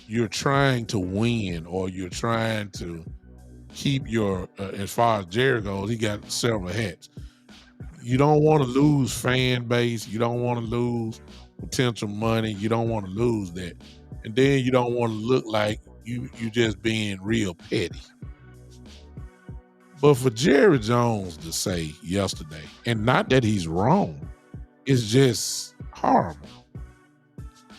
you're trying to win, or you're trying to keep your, as far as Jerry goes, he got several hats. You don't want to lose fan base. You don't want to lose potential money. You don't want to lose that. And then you don't want to look like you just being real petty. But for Jerry Jones to say yesterday, and not that he's wrong, it's just horrible.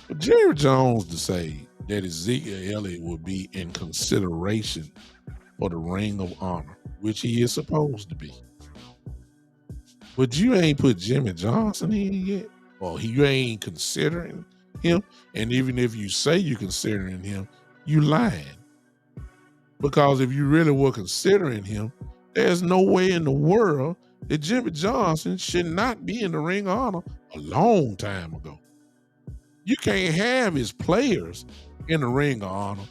But Jerry Jones to say that Ezekiel Elliott would be in consideration for the Ring of Honor, which he is supposed to be. But you ain't put Jimmy Johnson in yet, or you ain't considering him. And even if you say you're considering him, you lying. Because if you really were considering him, there's no way in the world that Jimmy Johnson should not be in the Ring of Honor a long time ago. You can't have his players in the Ring of Honor,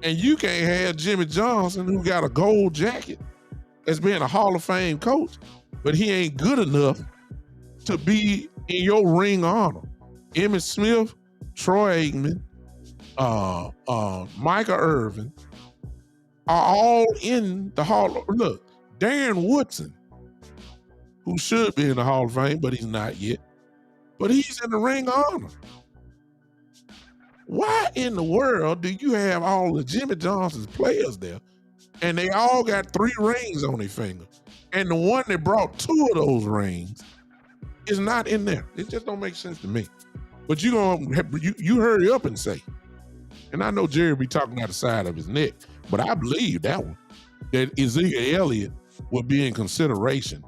and you can't have Jimmy Johnson, who got a gold jacket, as being a Hall of Fame coach, but he ain't good enough to be in your Ring of Honor. Emmitt Smith, Troy Aikman, Micah Irvin are all in the Hall of, look, Darren Woodson, who should be in the Hall of Fame, but he's not yet, but he's in the Ring of Honor. Why in the world do you have all of Jimmy Johnson's players there, and they all got 3 rings on their finger, and the one that brought 2 of those rings is not in there? It just don't make sense to me. But you hurry up and say, and I know Jerry be talking out the side of his neck, but I believe that one, that Ezekiel Elliott would be in consideration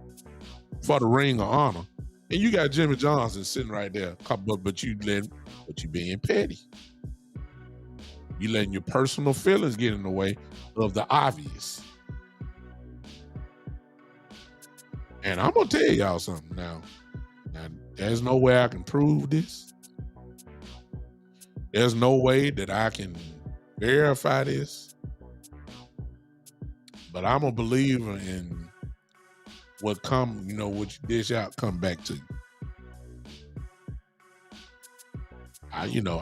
for the Ring of Honor. And you got Jimmy Johnson sitting right there, but you being petty. You letting your personal feelings get in the way of the obvious. And I'm gonna tell y'all something now. Now, there's no way I can prove this. There's no way that I can verify this. But I'm a believer in what you dish out, come back to you.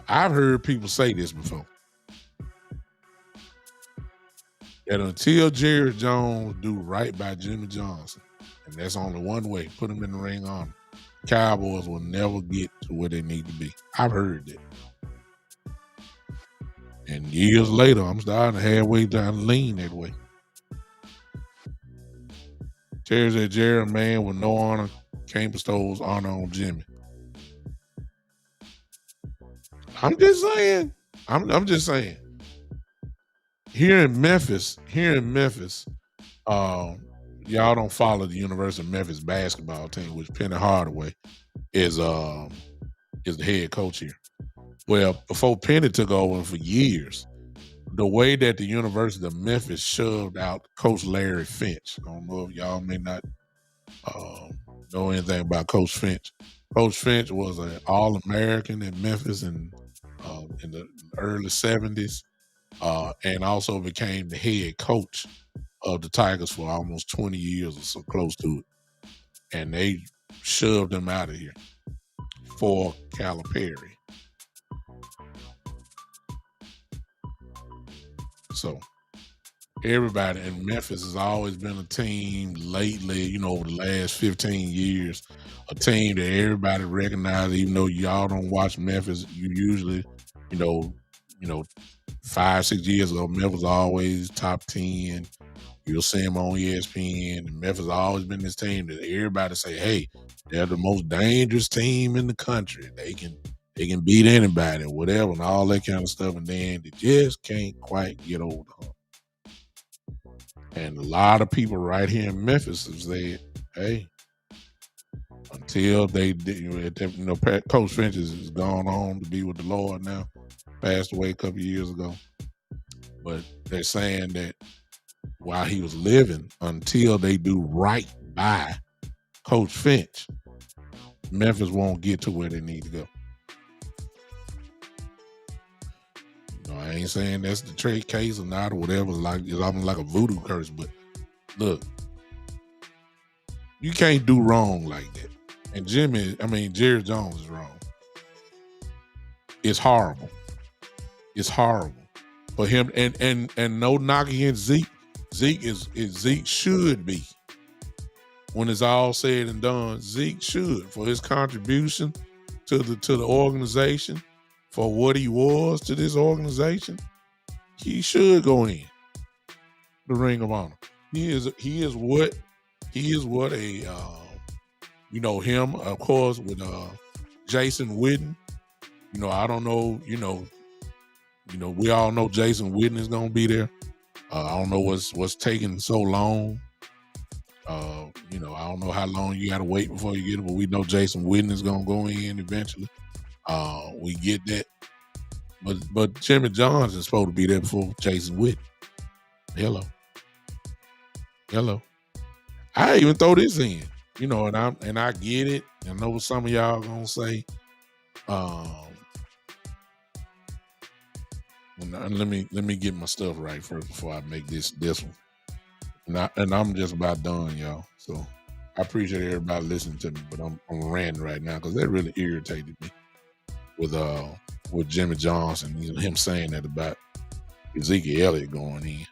I've heard people say this before, that until Jerry Jones do right by Jimmy Johnson, And that's only one way. Put them in the Ring of Honor. Cowboys will never get to where they need to be. I've heard that. And years later, I'm starting to halfway down to lean that way. Terry said, Jared, man, with no honor, can't bestow honor on Jimmy. I'm just saying. I'm just saying. Here in Memphis, y'all don't follow the University of Memphis basketball team, which Penny Hardaway is the head coach here. Well, before Penny took over for years, the way that the University of Memphis shoved out Coach Larry Finch. I don't know if y'all may not know anything about Coach Finch. Coach Finch was an All-American in Memphis in the early 70s and also became the head coach of the Tigers for almost 20 years or so, close to it. And they shoved him out of here for Calipari. So everybody in Memphis has always been a team lately, over the last 15 years, a team that everybody recognizes, even though y'all don't watch Memphis. You usually, 5-6 years ago, Memphis was always top 10. You'll see them on ESPN. And Memphis has always been this team that everybody say, hey, they're the most dangerous team in the country. They can beat anybody or whatever and all that kind of stuff. And then they just can't quite get over the hump. And a lot of people right here in Memphis have said, hey, until Coach Finch has gone on to be with the Lord now, passed away a couple of years ago. But they're saying that while he was living, until they do right by Coach Finch, Memphis won't get to where they need to go. I ain't saying that's the trade case or not or whatever. It's almost like a voodoo curse. But look, you can't do wrong like that. And Jerry Jones is wrong. It's horrible. It's horrible for him. And no knock against Zeke. Zeke should be. When it's all said and done, Zeke should, for his contribution to the organization, for what he was to this organization, he should go in the Ring of Honor. He is what a him, of course, with Jason Witten. I don't know, we all know Jason Witten is gonna be there. I don't know what's taking so long. I don't know how long you gotta wait before you get it, but we know Jason Witten is gonna go in eventually. We get that. But Jimmy Johns is supposed to be there before Jason Witten. Hello. I even throw this in, and I get it. I know what some of y'all gonna say. Let me get my stuff right first before I make this one. And I'm just about done, y'all. So I appreciate everybody listening to me, but I'm ranting right now because that really irritated me with Jimmy Johnson, him saying that about Ezekiel Elliott going in.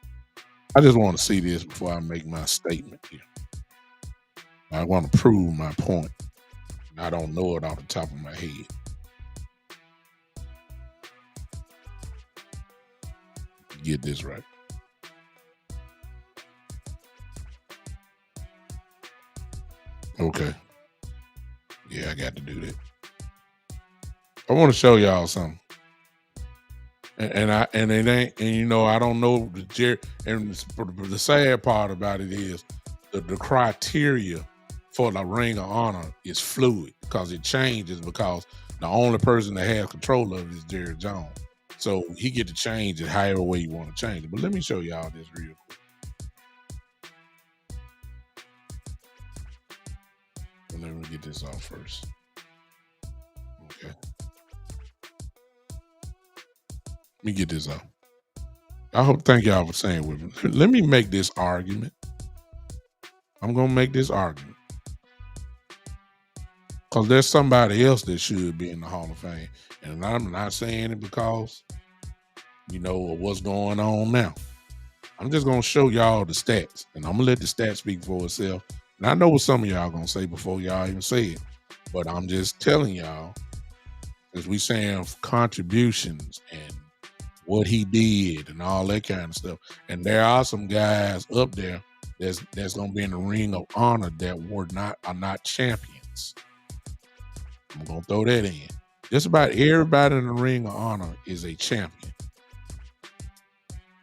I just want to see this before I make my statement here. I want to prove my point. I don't know it off the top of my head. Get this right. Okay. Yeah, I got to do that. I want to show y'all something. And I don't know the sad part about it is the criteria for the Ring of Honor is fluid because it changes because the only person that has control of it is Jerry Jones. So he get to change it however way you want to change it. But let me show y'all this real quick. Let me get this off first. Okay. Let me get this out. Thank y'all for saying with me. Let me make this argument. I'm going to make this argument. Because there's somebody else that should be in the Hall of Fame. And I'm not saying it because, of what's going on now. I'm just going to show y'all the stats. And I'm going to let the stats speak for itself. And I know what some of y'all gonna say before y'all even say it, but I'm just telling y'all, as we saying contributions and what he did and all that kind of stuff. And there are some guys up there that's gonna be in the Ring of Honor that are not champions. I'm gonna throw that in. Just about everybody in the Ring of Honor is a champion.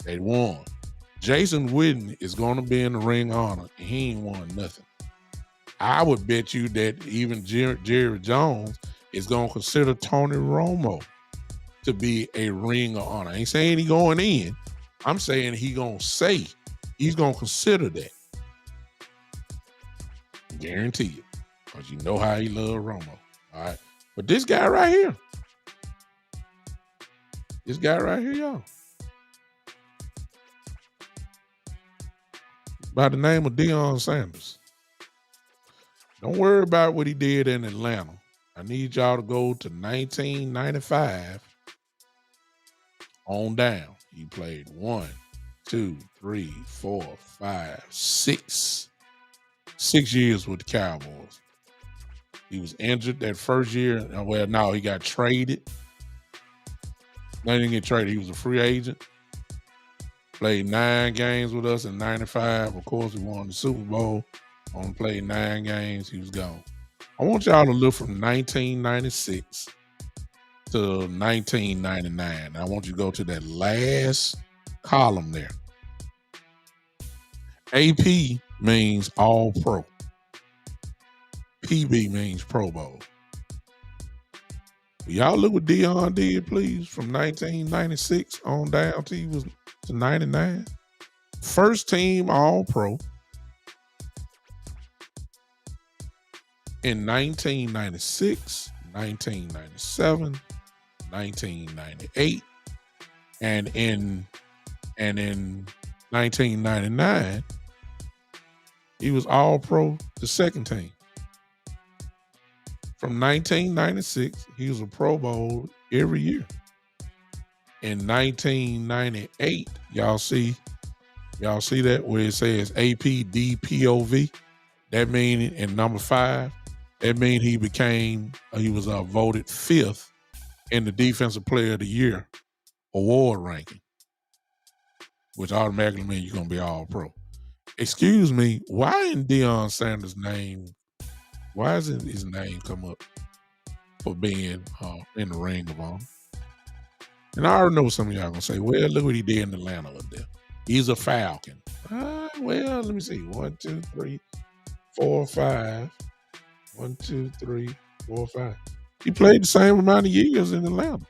They won. Jason Witten is gonna be in the Ring of Honor and he ain't won nothing. I would bet you that even Jerry Jones is gonna consider Tony Romo to be a Ring of Honor. I ain't saying he going in. I'm saying he's gonna consider that. Guarantee it. Because you know how he love Romo. All right. But this guy right here, y'all, by the name of Deion Sanders. Don't worry about what he did in Atlanta. I need y'all to go to 1995 on down. He played 1, 2, 3, 4, 5, 6 years with the Cowboys. He was injured that first year. Well, no, he got traded. No, he didn't get traded. He was a free agent. Played 9 games with us in 95. Of course, we won the Super Bowl. Only played 9 games. He was gone. I want y'all to look from 1996 to 1999. I want you to go to that last column there. AP means All Pro. PB means Pro Bowl. Will y'all look what Deion did, please, from 1996 on down till he was to 99. First team All Pro in 1996, 1997, 1998, and in 1999, he was All Pro the second team. From 1996, he was a Pro Bowl every year. In 1998, y'all see that where it says APDPOV? That means in number 5, that means he was voted 5th in the Defensive Player of the Year award ranking, which automatically means you're gonna be All Pro. Excuse me, why isn't Deion Sanders' name? Why isn't his name come up for being in the Ring of Honor? And I already know some of y'all gonna say, well, look what he did in Atlanta up there. He's a Falcon. Well, let me see. 1, 2, 3, 4, 5. 1, 2, 3, 4, 5. He played the same amount of years in Atlanta.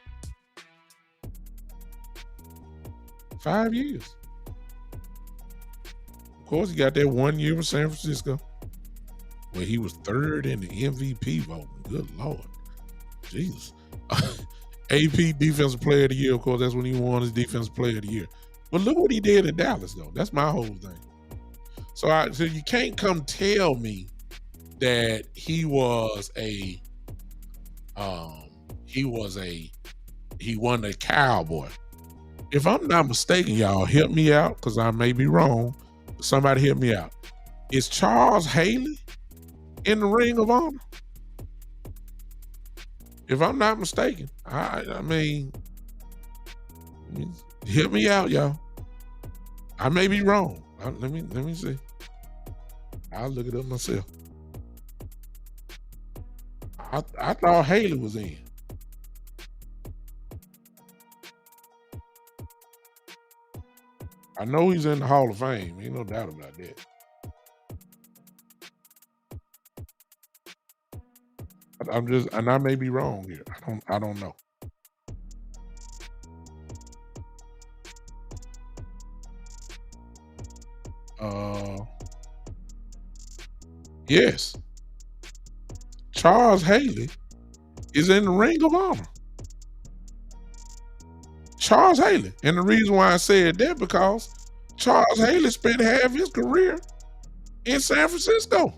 5 years. Of course, he got that 1 year with San Francisco, where he was 3rd in the MVP voting. Good Lord. Jesus. AP Defensive Player of the Year, of course, that's when he won his Defensive Player of the Year. But look what he did in Dallas, though. That's my whole thing. So you can't come tell me that he wasn't a Cowboy. If I'm not mistaken, y'all help me out, because I may be wrong. Somebody help me out. Is Charles Haley in the Ring of Honor? If I'm not mistaken, I mean, help me out, y'all. I may be wrong. Let me see. I'll look it up myself. I thought Haley was in. I know he's in the Hall of Fame. Ain't no doubt about that. And I may be wrong here. I don't know. Yes. Charles Haley is in the Ring of Honor. Charles Haley. And the reason why I said that, because Charles Haley spent half his career in San Francisco.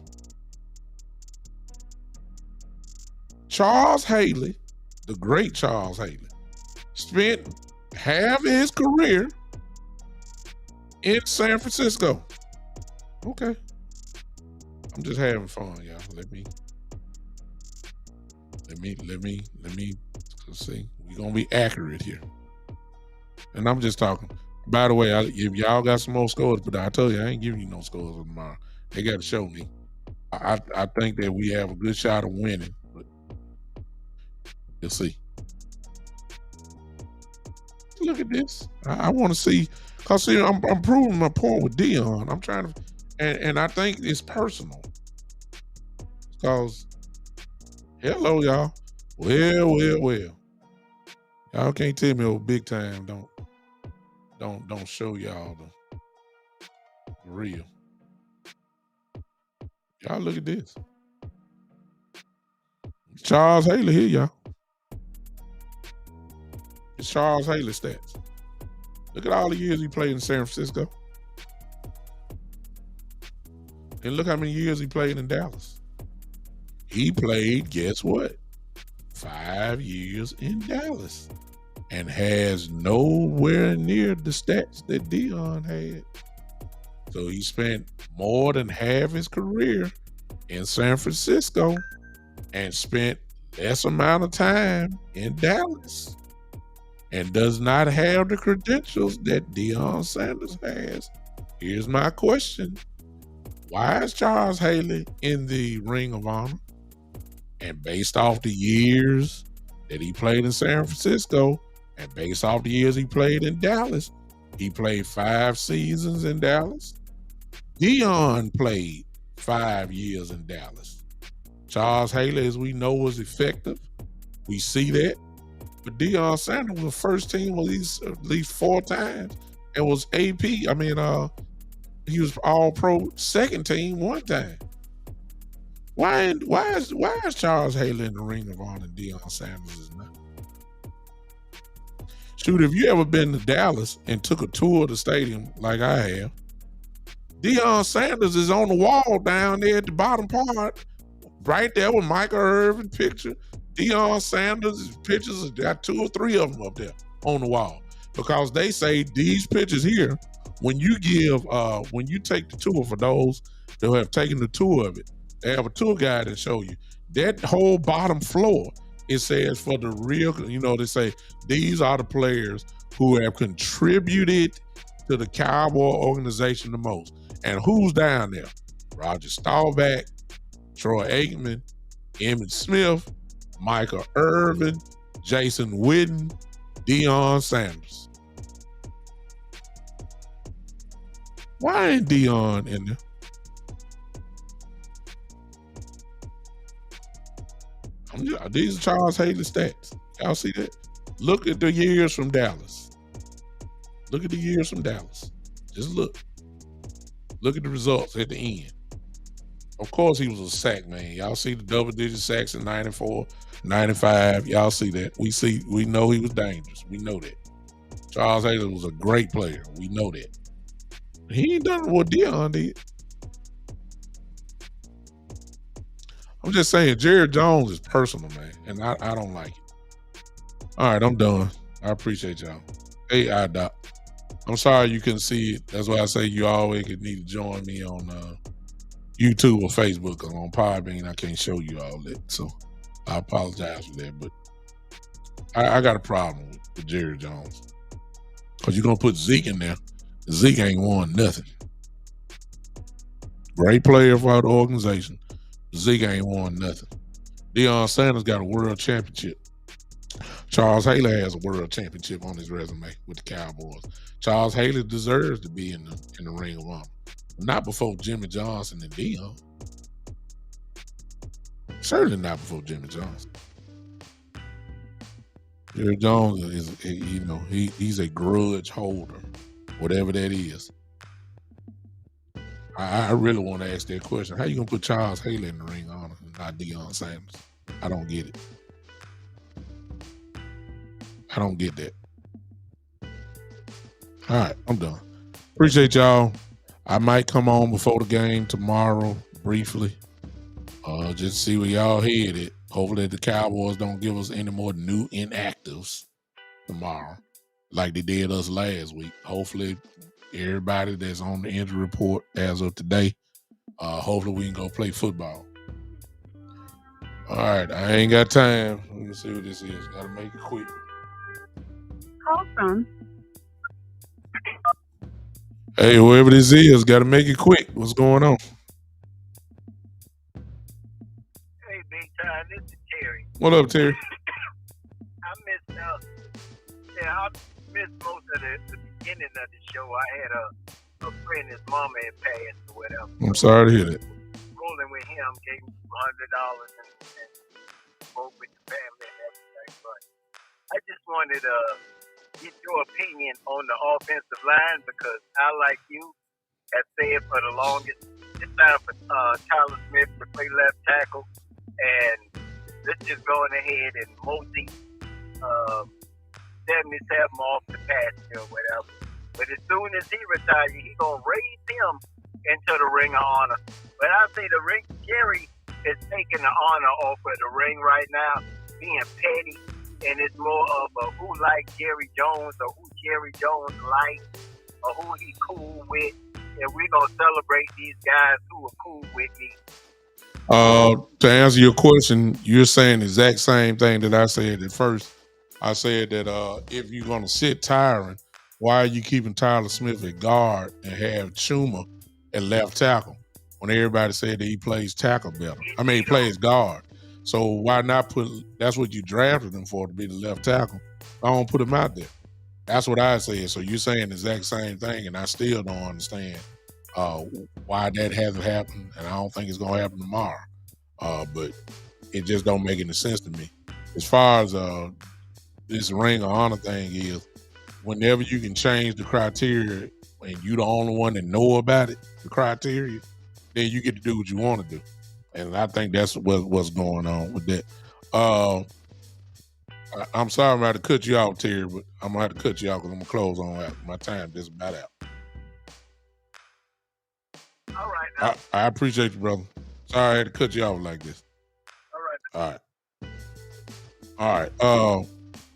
Charles Haley, the great Charles Haley, spent half of his career in San Francisco. Okay. I'm just having fun, y'all. Let me see. We're gonna be accurate here. And I'm just talking. By the way, if y'all got some more scores, but I told you I ain't giving you no scores for tomorrow. They got to show me. I think that we have a good shot of winning, but you'll see. Look at this. I want to see, cause see, I'm proving my point with Dion. I'm trying to, and I think it's personal, cause hello, y'all. Well. Y'all can't tell me over big time. Don't show y'all the real. Y'all look at this. Charles Haley here, y'all. It's Charles Haley stats. Look at all the years he played in San Francisco. And look how many years he played in Dallas. He played, guess what? 5 years in Dallas. And has nowhere near the stats that Dion had. So he spent more than half his career in San Francisco and spent less amount of time in Dallas and does not have the credentials that Deion Sanders has. Here's my question. Why is Charles Haley in the Ring of Honor? And based off the years that he played in San Francisco and based off the years he played in Dallas, he played 5 seasons in Dallas. Dion played 5 years in Dallas. Charles Haley, as we know, was effective. We see that. But Deion Sanders was first team at least 4 times and was AP. I mean, he was all pro second team 1 time. Why is Charles Haley in the Ring of Honor and Deion Sanders is not? Shoot, if you ever been to Dallas and took a tour of the stadium like I have, Deion Sanders is on the wall down there at the bottom part, right there with Michael Irvin picture. Deion Sanders' pictures, got 2 or 3 of them up there on the wall. Because they say these pictures here, when you take the tour, for those that have taken the tour of it, they have a tour guide that show you that whole bottom floor. It says for the real, they say these are the players who have contributed to the Cowboy organization the most. And who's down there? Roger Staubach, Troy Aikman, Emmitt Smith, Michael Irvin, Jason Witten, Deion Sanders. Why ain't Deion in there? These are Charles Haley stats. Y'all see that? Look at the years from Dallas. Look at the years from Dallas. Just look. Look at the results at the end. Of course, he was a sack man. Y'all see the double-digit sacks in 94, 95. Y'all see that. We know he was dangerous. We know that. Charles Haley was a great player. We know that. He ain't done what Deion did. I'm just saying, Jared Jones is personal, man, and I don't like it. All right, I'm done. I appreciate y'all. Hey, Doc. I'm sorry you couldn't see it. That's why I say you always need to join me on YouTube or Facebook. Because on Podbean, I can't show you all that. So I apologize for that. But I got a problem with Jared Jones. Because you're going to put Zeke in there. Zeke ain't won nothing. Great player for the organization. Zeke ain't won nothing. Deion Sanders got a world championship. Charles Haley has a world championship on his resume with the Cowboys. Charles Haley deserves to be in the Ring of Honor. Not before Jimmy Johnson and Deion. Certainly not before Jimmy Johnson. Jerry Jones is, he's a grudge holder, whatever that is. I really want to ask that question. How you going to put Charles Haley in the Ring of Honor and not Deion Sanders? I don't get it. I don't get that. All right, I'm done. Appreciate y'all. I might come on before the game tomorrow briefly. Just see where y'all headed. Hopefully the Cowboys don't give us any more new inactives tomorrow like they did us last week. Hopefully everybody that's on the injury report as of today Hopefully we can go play football. All right, I ain't got time. Let me see what this is. Gotta make it quick. Call from. Hey, whoever this is, gotta make it quick. What's going on? Hey, big time. This is Terry. What up, Terry? I missed I missed most of the beginning of the show. I had a friend, his mama had passed or whatever. I'm sorry to hear that. Rolling with him, gave him $100 and spoke with the family and everything. But I just wanted to get your opinion on the offensive line because I, like you, have said for the longest, it's time for Tyler Smith to play left tackle. And let's just go ahead and Mosey 77 off the patch or whatever. But as soon as he retires, he's going to raise him into the Ring of Honor. But I say Jerry is taking the honor off of the ring right now, being petty, and it's more of a who like Jerry Jones or who Jerry Jones likes or who he cool with. And we're going to celebrate these guys who are cool with me. To answer your question, you're saying the exact same thing that I said at first. I said that if you're going to sit Tyron, why are you keeping Tyler Smith at guard and have Chuma at left tackle when everybody said that he plays tackle better? I mean, he plays guard. So why not that's what you drafted him for, to be the left tackle. I don't put him out there. That's what I said. So you're saying the exact same thing, and I still don't understand why that hasn't happened, and I don't think it's going to happen tomorrow. But it just don't make any sense to me. As far as this Ring of Honor thing is, whenever you can change the criteria and you the only one that know about it, the criteria, then you get to do what you want to do. And I think that's what's going on with that. I'm sorry I'm going to have to cut you out, Terry, but I'm going to have to cut you out because I'm going to close on out. My time just about out. All right. I appreciate you, brother. Sorry I had to cut you off like this. All right. All right.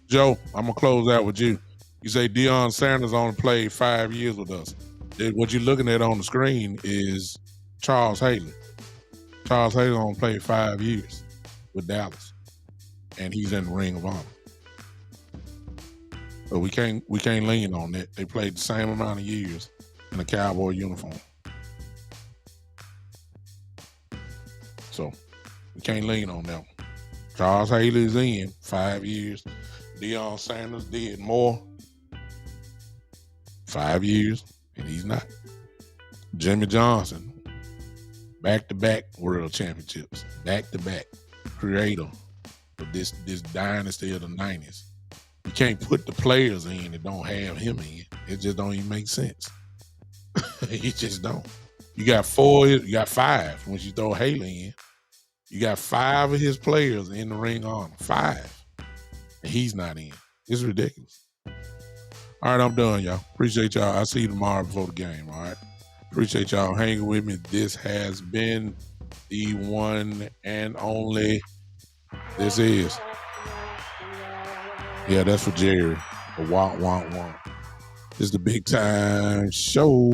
Joe, I'm going to close out with you. You say Deion Sanders only played 5 years with us. What you're looking at on the screen is Charles Haley. Charles Haley only played 5 years with Dallas, and he's in the Ring of Honor. So we can't lean on that. They played the same amount of years in a Cowboy uniform. So we can't lean on that one. Charles Haley is in 5 years. Deion Sanders did more. 5 years, and he's not. Jimmy Johnson, back-to-back world championships, back-to-back, creator of this dynasty of the 90s. You can't put the players in that don't have him in. It just don't even make sense. You just don't. You got 5 once you throw Haley in. You got 5 of his players in the Ring of Honor. 5. And he's not in. It's ridiculous. All right, I'm done, y'all. Appreciate y'all. I'll see you tomorrow before the game, all right? Appreciate y'all hanging with me. This has been the one and only. This is. Yeah, that's for Jerry. The wah, wah, wah. This is the Big Time Show.